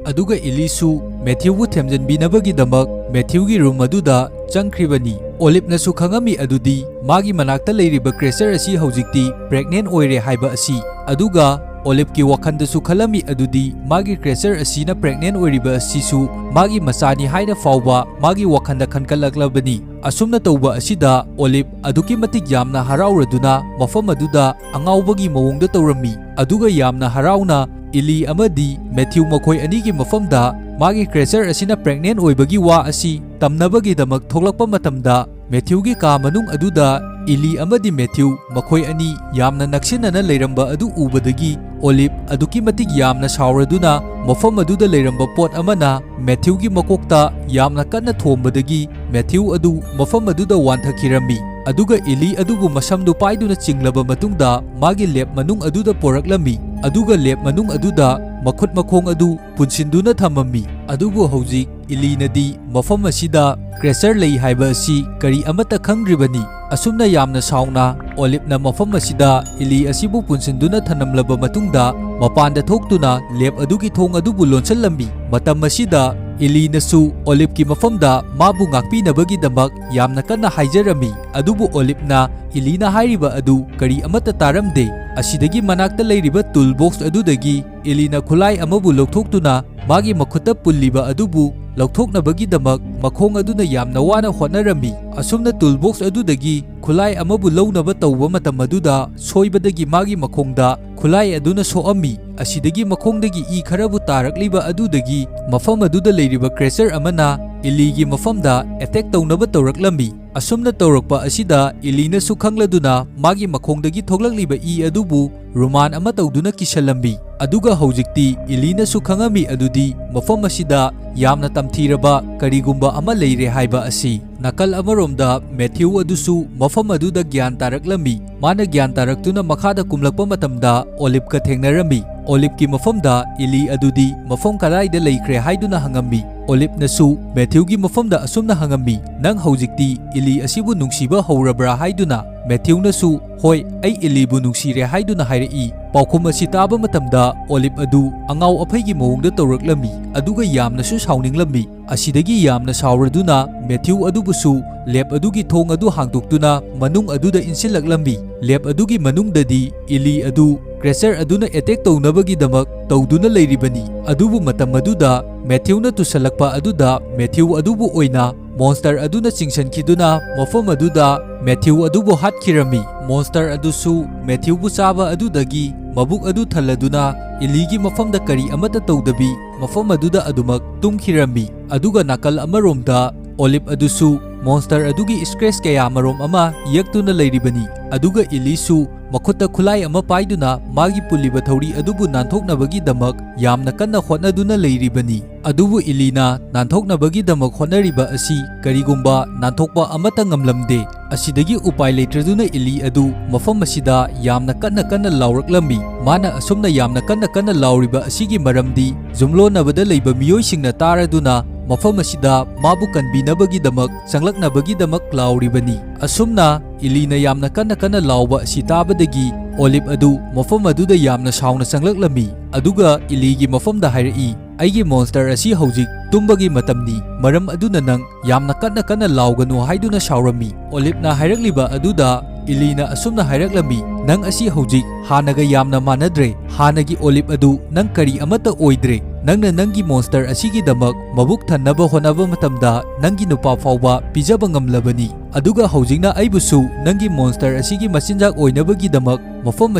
ꯑꯗꯨꯒ ꯏꯂꯤꯁꯨ ꯃꯦꯊ꯭ꯌꯨꯕꯨ ꯊꯦꯝꯖꯤꯟꯕꯤꯅꯕꯒꯤꯗꯃꯛ ꯃꯦꯊ꯭ꯌꯨꯒꯤ ꯔꯨꯝ ꯑꯗꯨꯗ ꯆꯪꯈ꯭ꯔꯤꯕꯅꯤ ꯑꯣꯂꯤꯚꯅꯁꯨ ꯈꯪꯉꯝꯃꯤ ꯑꯗꯨꯗꯤ ꯃꯥꯒꯤ ꯃꯅꯥꯛꯇ ꯂꯩꯔꯤꯕ ꯀ꯭ꯔꯦꯆꯔ ꯑꯁꯤ ꯍꯧꯖꯤꯛꯇꯤ ꯄ꯭ꯔꯦꯒꯅꯦꯟ ꯑꯣꯏꯔꯦ ꯍꯥꯏꯕ ꯑꯁꯤ ꯑꯗꯨꯒ ꯑꯣꯂꯤꯚꯀꯤ ꯋꯥꯈꯟꯗꯁꯨ ꯈꯜꯂꯝꯃꯤ ꯑꯗꯨꯗꯤ ꯃꯥꯒꯤ ꯀ꯭ꯔꯦꯆꯔ ꯑꯁꯤꯅ ꯄ꯭ꯔꯦꯒꯅꯦꯟ ꯑꯣꯏꯔꯤꯕ ꯑꯁꯤꯁꯨ ꯃꯥꯒꯤ ꯃꯆꯥꯅꯤ ꯍꯥꯏꯅ ꯐꯥꯎꯕ ꯃꯥꯒꯤ ꯋꯥꯈꯟꯗ ꯈꯟꯒꯠꯂꯛꯂꯕꯅꯤ ꯑꯁꯨꯝꯅ ꯇꯧꯕ ꯑꯁꯤꯗ ꯑꯣꯂꯤꯚ ꯑꯗꯨꯛꯀꯤ ꯃꯇꯤꯛ ꯌꯥꯝꯅ ꯍꯔꯥꯎꯔꯗꯨꯅ ꯃꯐꯝ ꯑꯗꯨꯗ ꯑꯉꯥꯎꯕꯒꯤ ꯃꯑꯣꯡꯗ ꯇꯧꯔꯝꯃꯤ ꯑꯗꯨꯒ ꯌꯥꯝꯅ ꯍꯔꯥꯎꯅ ꯏꯂꯤ ꯑꯃꯗꯤ ꯃꯦꯊ꯭ꯌꯨ ꯃꯈꯣꯏ ꯑꯅꯤꯒꯤ ꯃꯐꯝꯗ ꯃꯥꯒꯤ ꯀ꯭ꯔꯦꯆꯔ ꯑꯁꯤꯅ ꯄ꯭ꯔꯦꯒꯅꯦꯟ ꯑꯣꯏꯕꯒꯤ ꯋꯥ ꯑꯁꯤ ꯇꯝꯅꯕꯒꯤꯗꯃꯛ ꯊꯣꯛꯂꯛꯄ ꯃꯇꯝꯗ ꯃꯦꯊ꯭ꯌꯨꯒꯤ ꯀꯥ ꯃꯅꯨꯡ ꯑꯗꯨꯗ ꯏꯂꯤ ꯑꯃꯗꯤ ꯃꯦꯊ꯭ꯌꯨ ꯃꯈꯣꯏ ꯑꯅꯤ ꯌꯥꯝꯅ ꯅꯛꯁꯤꯟꯅꯅ ꯂꯩꯔꯝꯕ ꯑꯗꯨ ꯎꯕꯗꯒꯤ ꯑꯣꯂꯤꯚ ꯑꯗꯨꯛꯀꯤ ꯃꯇꯤꯛ ꯌꯥꯝꯅ ꯁꯥꯎꯔꯗꯨꯅ ꯃꯐꯝ ꯑꯗꯨꯗ ꯂꯩꯔꯝꯕ ꯄꯣꯠ ꯑꯃꯅ ꯃꯦꯊ꯭ꯌꯨꯒꯤ ꯃꯀꯣꯛꯇ ꯌꯥꯝꯅ ꯀꯟꯅ ꯊꯣꯝꯕꯗꯒꯤ ꯃꯦꯊ꯭ꯌꯨ ꯑꯗꯨ ꯃꯐꯝ ꯑꯗꯨꯗ ꯋꯥꯟꯊꯈꯤꯔꯝꯃꯤ ꯑꯗꯨꯒ ꯏꯂꯤ ꯑꯗꯨꯕꯨ ꯃꯁꯝꯗꯨ ꯄꯥꯏꯗꯨꯅ ꯆꯤꯡꯂꯕ ꯃꯇꯨꯡꯗ ꯃꯥꯒꯤ ꯂꯦꯕ ꯃꯅꯨꯡ ꯑꯗꯨꯗ ꯄꯣꯔꯛꯂꯝꯃꯤ ꯑꯗꯨꯒ ꯂꯦꯕ ꯃꯅꯨꯡ ꯑꯗꯨꯗ ꯃꯈꯨꯠ ꯃꯈꯣꯡ ꯑꯗꯨ ꯄꯨꯟꯁꯤꯟꯗꯨꯅ ꯊꯝꯃꯝꯃꯤ ꯑꯗꯨꯕꯨ ꯍꯧꯖꯤꯛ ꯏꯂꯤꯅꯗꯤ ꯃꯐꯝ ꯑꯁꯤꯗ ꯀ꯭ꯔꯦꯆꯔ ꯂꯩ ꯍꯥꯏꯕ ꯑꯁꯤ ꯀꯔꯤ ꯑꯃꯠꯇ ꯈꯪꯗ꯭ꯔꯤꯕꯅꯤ ꯑꯁꯨꯝꯅ ꯌꯥꯝꯅ ꯁꯥꯎꯅ ꯑꯣꯂꯤꯚꯅ ꯃꯐꯝ ꯑꯁꯤꯗ ꯏꯂꯤ ꯑꯁꯤꯕꯨ ꯄꯨꯟꯁꯤꯟꯗꯨꯅ ꯊꯅꯝꯂꯕ ꯃꯇꯨꯡꯗ ꯃꯄꯥꯟꯗ ꯊꯣꯛꯇꯨꯅ ꯂꯦꯕ ꯑꯗꯨꯒꯤ ꯊꯣꯡ ꯑꯗꯨꯕꯨ ꯂꯣꯟꯁꯤꯜꯂꯝꯃꯤ ꯃꯇꯝ ꯑꯁꯤꯗ ꯏꯂꯤꯅꯁꯨ ꯑꯣꯂꯤꯚꯀꯤ ꯃꯐꯝꯗ ꯃꯥꯕꯨ ꯉꯥꯛꯄꯤꯅꯕꯒꯤꯗꯃꯛ ꯌꯥꯝꯅ ꯀꯟꯅ ꯍꯥꯏꯖꯔꯝꯃꯤ ꯑꯗꯨꯕꯨ ꯑꯣꯂꯤꯚꯅ ꯏꯂꯤꯅ ꯍꯥꯏꯔꯤꯕ ꯑꯗꯨ ꯀꯔꯤ ꯑꯃꯠꯇ ꯇꯥꯔꯝꯗꯦ ꯑꯁꯤꯗꯒꯤ ꯃꯅꯥꯛꯇ ꯂꯩꯔꯤꯕ ꯇꯨꯜ ꯕꯣꯛꯁ ꯑꯗꯨꯗꯒꯤ ꯏꯂꯤꯅ ꯈꯨꯠꯂꯥꯏ ꯑꯃꯕꯨ ꯂꯧꯊꯣꯛꯇꯨꯅ ꯃꯥꯒꯤ ꯃꯈꯨꯠꯇ ꯄꯨꯜꯂꯤꯕ ꯑꯗꯨꯕꯨ ꯂꯧꯊꯣꯛꯅꯕꯒꯤꯗꯃꯛ ꯃꯈꯣꯡ ꯑꯗꯨꯅ ꯌꯥꯝꯅ ꯋꯥꯅ ꯍꯣꯠꯅꯔꯝꯃꯤ ꯑꯁꯨꯝꯅ ꯇꯨꯜ ꯕꯣꯛꯁ ꯑꯗꯨꯗꯒꯤ ꯈꯨꯠꯂꯥꯏ ꯑꯃꯕꯨ ꯂꯧꯅꯕ ꯇꯧꯕ ꯃꯇꯝ ꯑꯗꯨꯗ ꯁꯣꯏꯕꯗꯒꯤ ꯃꯥꯒꯤ ꯃꯈꯣꯡꯗ ꯈꯨꯠꯂꯥꯏ ꯑꯗꯨꯅ ꯁꯣꯛꯑꯝꯃꯤ ꯑꯁꯤꯗꯒꯤ ꯃꯈꯣꯡꯗꯒꯤ ꯏ ꯈꯔꯕꯨ ꯇꯥꯔꯛꯂꯤꯕ ꯑꯗꯨꯗꯒꯤ ꯃꯐꯝ ꯑꯗꯨꯗ ꯂꯩꯔꯤꯕ ꯀ꯭ꯔꯦꯆꯔ ꯑꯃꯅ ꯏꯂꯤꯒꯤ ꯃꯐꯝꯗ ꯑꯦꯇꯦꯛ ꯇꯧꯅꯕ ꯇꯧꯔꯛꯂꯝꯃꯤ ꯑꯁꯨꯝꯅ ꯇꯧꯔꯛꯄ ꯑꯁꯤꯗ ꯏꯂꯤꯅꯁꯨ ꯈꯪꯂꯗꯨꯅ ꯃꯥꯒꯤ ꯃꯈꯣꯡꯗꯒꯤ ꯊꯣꯛꯂꯛꯂꯤꯕ ꯏ ꯑꯗꯨꯕꯨ ꯔꯨꯃꯥꯟ ꯑꯃ ꯇꯧꯗꯨꯅ ꯀꯤꯁꯜꯂꯝꯃꯤ ꯑꯗꯨꯒ ꯍꯧꯖꯤꯛꯇꯤ ꯏꯂꯤꯅꯁꯨ ꯈꯪꯉꯝꯃꯤ ꯑꯗꯨꯗꯤ ꯃꯐꯝ ꯑꯁꯤꯗ ꯌꯥꯝꯅ ꯇꯝꯊꯤꯔꯕ ꯀꯔꯤꯒꯨꯝꯕ ꯑꯃ ꯂꯩꯔꯦ ꯍꯥꯏꯕ ꯑꯁꯤ ꯅꯥꯀꯜ ꯑꯃꯔꯣꯝꯗ ꯃꯦꯊ꯭ꯌꯨ ꯑꯗꯨꯁꯨ ꯃꯐꯝ ꯑꯗꯨꯗ ꯒ꯭ꯌꯥꯟ ꯇꯥꯔꯛꯂꯝꯃꯤ ꯃꯥꯅ ꯒ꯭ꯌꯥꯟ ꯇꯥꯔꯛꯇꯨꯅ ꯃꯈꯥꯗ ꯀꯨꯝꯂꯛꯄ ꯃꯇꯝꯗ ꯑꯣꯂꯤꯚꯀ ꯊꯦꯡꯅꯔꯝꯃꯤ ꯑꯣꯂꯤꯚꯀꯤ ꯃꯐꯝꯗ ꯏꯂꯤ ꯑꯗꯨꯗꯤ ꯃꯐꯝ ꯀꯗꯥꯏꯗ ꯂꯩꯈ꯭ꯔꯦ ꯍꯥꯏꯗꯨꯅ ꯍꯪꯉꯝꯃꯤ ꯑꯣꯂꯤꯚꯅꯁꯨ ꯃꯦꯊ꯭ꯌꯨꯒꯤ ꯃꯐꯝꯗ ꯑꯁꯨꯝꯅ ꯍꯪꯉꯝꯃꯤ ꯅꯪ ꯍꯧꯖꯤꯛꯇꯤ ꯏꯂꯤ ꯑꯁꯤꯕꯨ ꯅꯨꯡꯁꯤꯕ ꯍꯧꯔꯕ꯭ꯔꯥ ꯍꯥꯏꯗꯨꯅ ꯃꯦꯊ꯭ꯌꯨꯅꯁꯨ ꯍꯣꯏ ꯑꯩ ꯏꯂꯤꯕꯨ ꯅꯨꯡꯁꯤꯔꯦ ꯍꯥꯏꯗꯨꯅ ꯍꯥꯏꯔꯛꯏ ꯄꯥꯎꯈꯨꯝ ꯑꯁꯤ ꯇꯥꯕ ꯃꯇꯝꯗ ꯑꯣꯂꯤꯚ ꯑꯗꯨ ꯑꯉꯥꯎ ꯑꯐꯩꯒꯤ ꯃꯑꯣꯡꯗ ꯇꯧꯔꯛꯂꯝꯃꯤ ꯑꯗꯨꯒ ꯌꯥꯝꯅꯁꯨ ꯁꯥꯎꯅꯤꯡꯂꯝꯃꯤ ꯑꯁꯤꯗꯒꯤ ꯌꯥꯝꯅ ꯁꯥꯎꯔꯗꯨꯅ ꯃꯦꯊ꯭ꯌꯨ ꯑꯗꯨꯕꯨꯁꯨ ꯂꯦꯕ ꯑꯗꯨꯒꯤ ꯊꯣꯡ ꯑꯗꯨ ꯍꯥꯡꯗꯣꯛꯇꯨꯅ ꯃꯅꯨꯡ ꯑꯗꯨꯗ ꯏꯟꯁꯤꯜꯂꯛꯂꯝꯃꯤ ꯂꯦꯕ ꯑꯗꯨꯒꯤ ꯃꯅꯨꯡꯗꯗꯤ ꯏꯂꯤ ꯑꯗꯨ ꯀ꯭ꯔꯦꯆꯔ ꯑꯗꯨꯅ ꯑꯦꯇꯦꯛ ꯇꯧꯅꯕꯒꯤꯗꯃꯛ ꯇꯧꯗꯨꯅ ꯂꯩꯔꯤꯕꯅꯤ ꯑꯗꯨꯕꯨ ꯃꯇꯝ ꯑꯗꯨꯗ ꯃꯦꯊ꯭ꯌꯨꯅ ꯇꯨꯁꯜꯂꯛꯄ ꯑꯗꯨꯗ ꯃꯦꯊ꯭ꯌꯨ ꯑꯗꯨꯕꯨ ꯑꯣꯏꯅ ꯃꯣꯟꯁꯇꯔ ꯑꯗꯨꯅ ꯆꯤꯡꯁꯤꯟꯈꯤꯗꯨꯅ ꯃꯐꯝ ꯑꯗꯨꯗ ꯃꯦꯊ꯭ꯌꯨ ꯑꯗꯨꯕꯨ ꯍꯥꯠꯈꯤꯔꯝꯃꯤ ꯃꯣꯟꯁꯇꯔ ꯑꯗꯨꯁꯨ ꯃꯦꯊ꯭ꯌꯨꯕꯨ ꯆꯥꯕ ꯑꯗꯨꯗꯒꯤ ꯃꯕꯨꯛ ꯑꯗꯨ ꯊꯜꯂꯗꯨꯅ ꯏꯂꯤꯒꯤ ꯃꯐꯝꯗ ꯀꯔꯤ ꯑꯃꯠꯇ ꯇꯧꯗꯕꯤ ꯃꯐꯝ ꯑꯗꯨꯗ ꯑꯗꯨꯃꯛ ꯇꯨꯝꯈꯤꯔꯝꯃꯤ ꯑꯗꯨꯒ ꯅꯥꯀꯜ ꯑꯃꯔꯣꯝꯗ ꯑꯣꯂꯤꯚ ꯑꯗꯨꯁꯨ ꯃꯣꯟꯁꯇꯔ ꯑꯗꯨꯒꯤ ꯁꯀ꯭ꯔꯦꯆ ꯀꯌꯥꯃꯔꯣꯝ ꯑꯃ ꯌꯦꯛꯇꯨꯅ ꯂꯩꯔꯤꯕꯅꯤ ꯑꯗꯨꯒ ꯏꯂꯤꯁꯨ ꯃꯈꯨꯠꯇ ꯈꯨꯠꯂꯥꯏ ꯑꯃ ꯄꯥꯏꯗꯨꯅ ꯃꯥꯒꯤ ꯄꯨꯜꯂꯤꯕ ꯊꯧꯔꯤ ꯑꯗꯨꯕꯨ ꯅꯥꯟꯊꯣꯛꯅꯕꯒꯤꯗꯃꯛ ꯌꯥꯝꯅ ꯀꯟꯅ ꯍꯣꯠꯅꯗꯨꯅ ꯂꯩꯔꯤꯕꯅꯤ ꯑꯗꯨꯕꯨ ꯏꯂꯤꯅ ꯅꯥꯟꯊꯣꯛꯅꯕꯒꯤꯗꯃꯛ ꯍꯣꯠꯅꯔꯤꯕ ꯑꯁꯤ ꯀꯔꯤꯒꯨꯝꯕ ꯅꯥꯟꯊꯣꯛꯄ ꯑꯃꯠꯇ ꯉꯝꯂꯝꯗꯦ ꯑꯁꯤꯗꯒꯤ ꯎꯄꯥꯏ ꯂꯩꯇ꯭ꯔꯗꯨꯅ ꯏꯂꯤ ꯑꯗꯨ ꯃꯐꯝ ꯑꯁꯤꯗ ꯌꯥꯝꯅ ꯀꯟꯅ ꯂꯥꯎꯔꯛꯂꯝꯃꯤ ꯃꯥꯅ ꯑꯁꯨꯝꯅ ꯌꯥꯝꯅ ꯀꯟꯅ ꯂꯥꯎꯔꯤꯕ ꯑꯁꯤꯒꯤ ꯃꯔꯝꯗꯤ ꯌꯨꯝꯂꯣꯟꯅꯕꯗ ꯂꯩꯕ ꯃꯤꯑꯣꯏꯁꯤꯡꯅ ꯇꯥꯔꯗꯨꯅ ꯃꯐꯝ ꯑꯁꯤꯗ ꯃꯥꯕꯨ ꯀꯟꯕꯤꯅꯕꯒꯤꯗꯃꯛ ꯆꯪꯂꯛꯅꯕꯒꯤꯗꯃꯛ ꯂꯥꯎꯔꯤꯕꯅꯤ ꯑꯁꯨꯝꯅ ꯏꯂꯤꯅ ꯌꯥꯝꯅ ꯀꯟꯅ ꯂꯥꯎꯕ ꯑꯁꯤ ꯇꯥꯕꯗꯒꯤ ꯑꯣꯂꯤꯚ ꯑꯗꯨ ꯃꯐꯝ ꯑꯗꯨꯗ ꯌꯥꯝꯅ ꯁꯥꯎꯅ ꯆꯪꯂꯛꯂꯝꯃꯤ ꯑꯗꯨꯒ ꯏꯂꯤꯒꯤ ꯃꯐꯝꯗ ꯍꯥꯏꯔꯛꯏ ꯑꯩꯒꯤ ꯃꯣꯟꯁꯇꯔ ꯑꯁꯤ ꯍꯧꯖꯤꯛ ꯇꯨꯝꯕꯒꯤ ꯃꯇꯝꯅꯤ ꯃꯔꯝ ꯑꯗꯨꯅ ꯅꯪ ꯌꯥꯝꯅ ꯀꯟꯅ ꯂꯥꯎꯒꯅꯨ ꯍꯥꯏꯗꯨꯅ ꯁꯥꯎꯔꯝꯃꯤ ꯑꯣꯂꯤꯚꯅ ꯍꯥꯏꯔꯛꯂꯤꯕ ꯑꯗꯨꯗ ꯏꯂꯤꯅ ꯑꯁꯨꯝꯅ ꯍꯥꯏꯔꯛꯂꯝꯃꯤ ꯅꯪ ꯑꯁꯤ ꯍꯧꯖꯤꯛ ꯍꯥꯟꯅꯒ ꯌꯥꯝꯅ ꯃꯥꯟꯅꯗ꯭ꯔꯦ ꯍꯥꯟꯅꯒꯤ ꯑꯣꯂꯤꯚ ꯑꯗꯨ ꯅꯪ ꯀꯔꯤ ꯑꯃꯠꯇ ꯑꯣꯏꯗ꯭ꯔꯦ Nangna nangi monster asigi damak mabuk thannaba honaba matamda nangi nupa fauba pijaba ngamlabani. Aduga haujingna aibusu nangi monster asigi machinjak oinabagi damak mafam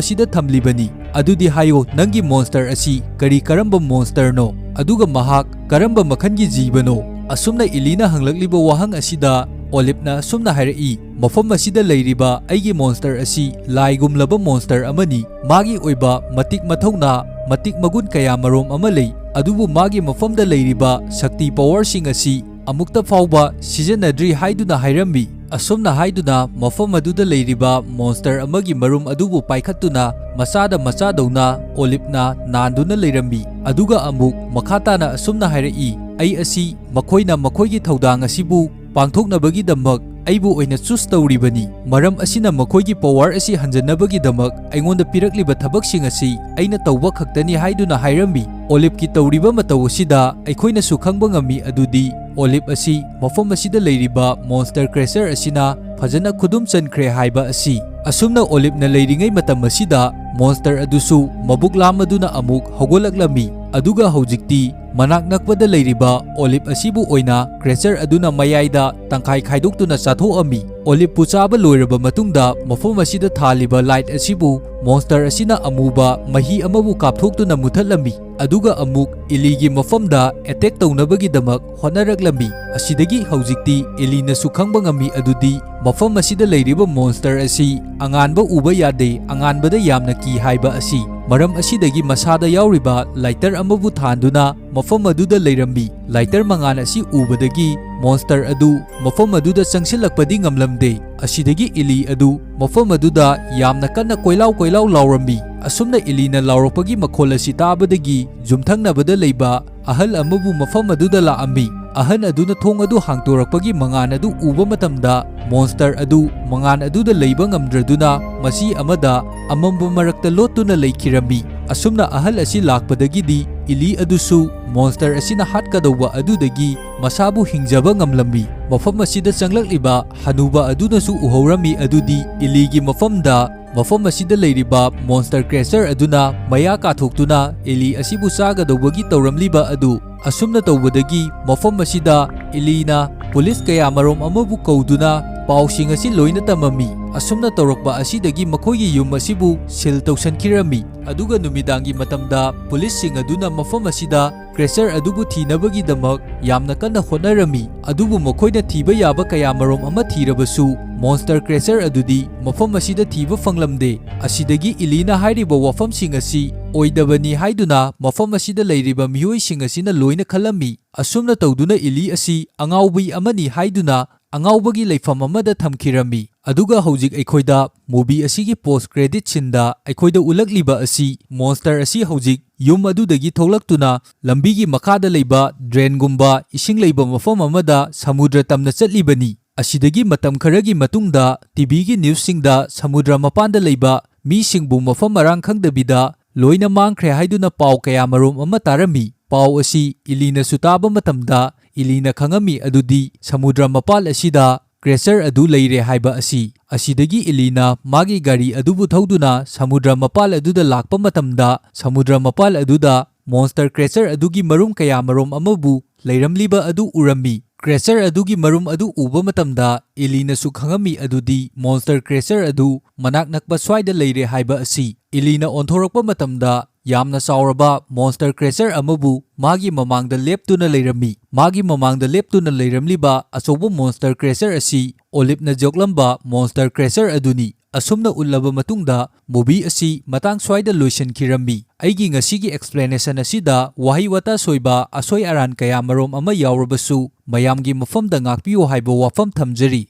asida thamlibani. Adudi hayo nangi monster asi kari karamba monster no. Aduga mahak karamba makhangi jibano. Asumna Elina hanglakliba wahang asida Olipna sumna harai mafam asida leiriba aigi monster asi laigumlaba monster amani magi oiba matik mathongna matik magun kaya marom amalei adubu magi mafamda leiriba shakti power sing asi amukta fauba sijanadri haiduna hairami asumna haiduna mafam aduda leiriba monster amagi marum adubu paikhatuna masada machadona Olipna nanduna leirami aduga amuk makhatana asumna harai ai asi makoina makoigi thaudang asibu pangthoknabagi damak aibu oina choose tawribani maram asina makoigi power asi hanjanabagi damak aingonda pirakliba thabaksing asi aina tawba khaktani haiduna hairami Olip ki tawriba mataw asida aikoina su khangba ngami adudi Olip asi mafam asida leiriba monster crusher asina fajana khudum chankhre haiba asi asumna Olip na leiringai matam asida monster adusu mabuk lamaduna amuk hogolaklami aduga haujikti manak nakpada leiriba Olip asibu oina crusher aduna mayaida tangkhai khaidoktuna chathoami Olip puchaba loiraba matungda mafam asida thaliba light asibu monster asina amuba mahi amabu kapthoktuna muthalami aduga amuk iligi mafamda attack tawnabagi damak honaraklami asidagi haujikti ilina su khangba ngami adudi mafam asida leiriba monster asi anganba uba yade anganbada yamna ki haiba asi maram asidagi masada yauriba lighter amabu thanduna mafam aduda leirambi lighter mangan asi ubadagi monster adu mafam aduda changsilakpadi ngamlamde asidagi ili adu mafam aduda yamna kanna koilaw laurambi asumna ilina lauropagi makhol asi tabadagi jumthangnabada leiba ahal amabu mafam aduda laambi ahan aduna thong adu hangtorakpagi mangan adu uba matamda monster adu mangan aduda leiba ngamdraduna masi amada amamba marakta lotuna leikirami asumna ahal asi lakpadagidi ili adusu monster asina hatkadawba adudagi masabu hingjaba ngamlambi mafam asida changlakliba hanuba adunasu uhorami adudi iligi mafamda mafam asida leiriba monster crusher aduna maya kathoktuna ili asibu sagadawbagi tawramliba adu asumna tawbadagi mafam asida ilina police kaya marom amabu kauduna pausing asi loina tamami asumna tawrakba asidagi makoigi yum asibu sil tawsankirami aduga numidangi matamda police sing aduna mafam asida crusher adubu thinabagi damak yamna kanna honarami adubu makoina thiba yaba kaya marom ama thirabasu monster crusher adudi mafam asida thiba fanglamde asidagi ilina hairiba wafam sing asi oidabani haiduna mafam asida leiriba miyoi sing asina loina khalami asumna tawduna ili asi angaubi amani haiduna angawbagi leifam amada thamkirami aduga hojik aikoida movie asigi post credit sinda aikoida ulakliba asi monster asi hojik yum adudagi tholaktuna lambigi makada leiba drain gumba ising leiba mafam amada samudra tamna chatlibani asidagi matam kharagi matungda tv gi news singda samudra mapanda leiba mi singbu mafam marang khangdabida loina mangkhre haiduna paw kaya marom ama tarami paw asi ilina sutaba matamda ilina khangami adudi samudra mapal asida crusher adu leire haiba asi asidagi ilina magi gari adubu thauduna samudra mapal aduda lakpa matamda samudra mapal aduda monster crusher adugi marum kaya marom amabu leiramliba adu urami crusher adugi marum adu uba matamda ilina su khangami adudi monster crusher adu manak nakpa swaida leire haiba asi ilina onthorakpa matamda yamna sauraba monster crusher amabu magi mamangda leptuna leirami magi mamangda leptuna leiramliba asobo monster crusher asi Olipna joklamba monster crusher aduni asumna ullaba matungda movie asi matang swaida lotion kirami aigi ngasigi explanation asida wahi wata soiba asoi aran kaya marom ama yaurabasu mayamgi mafamda ngakpiyo haiba wafam thamjari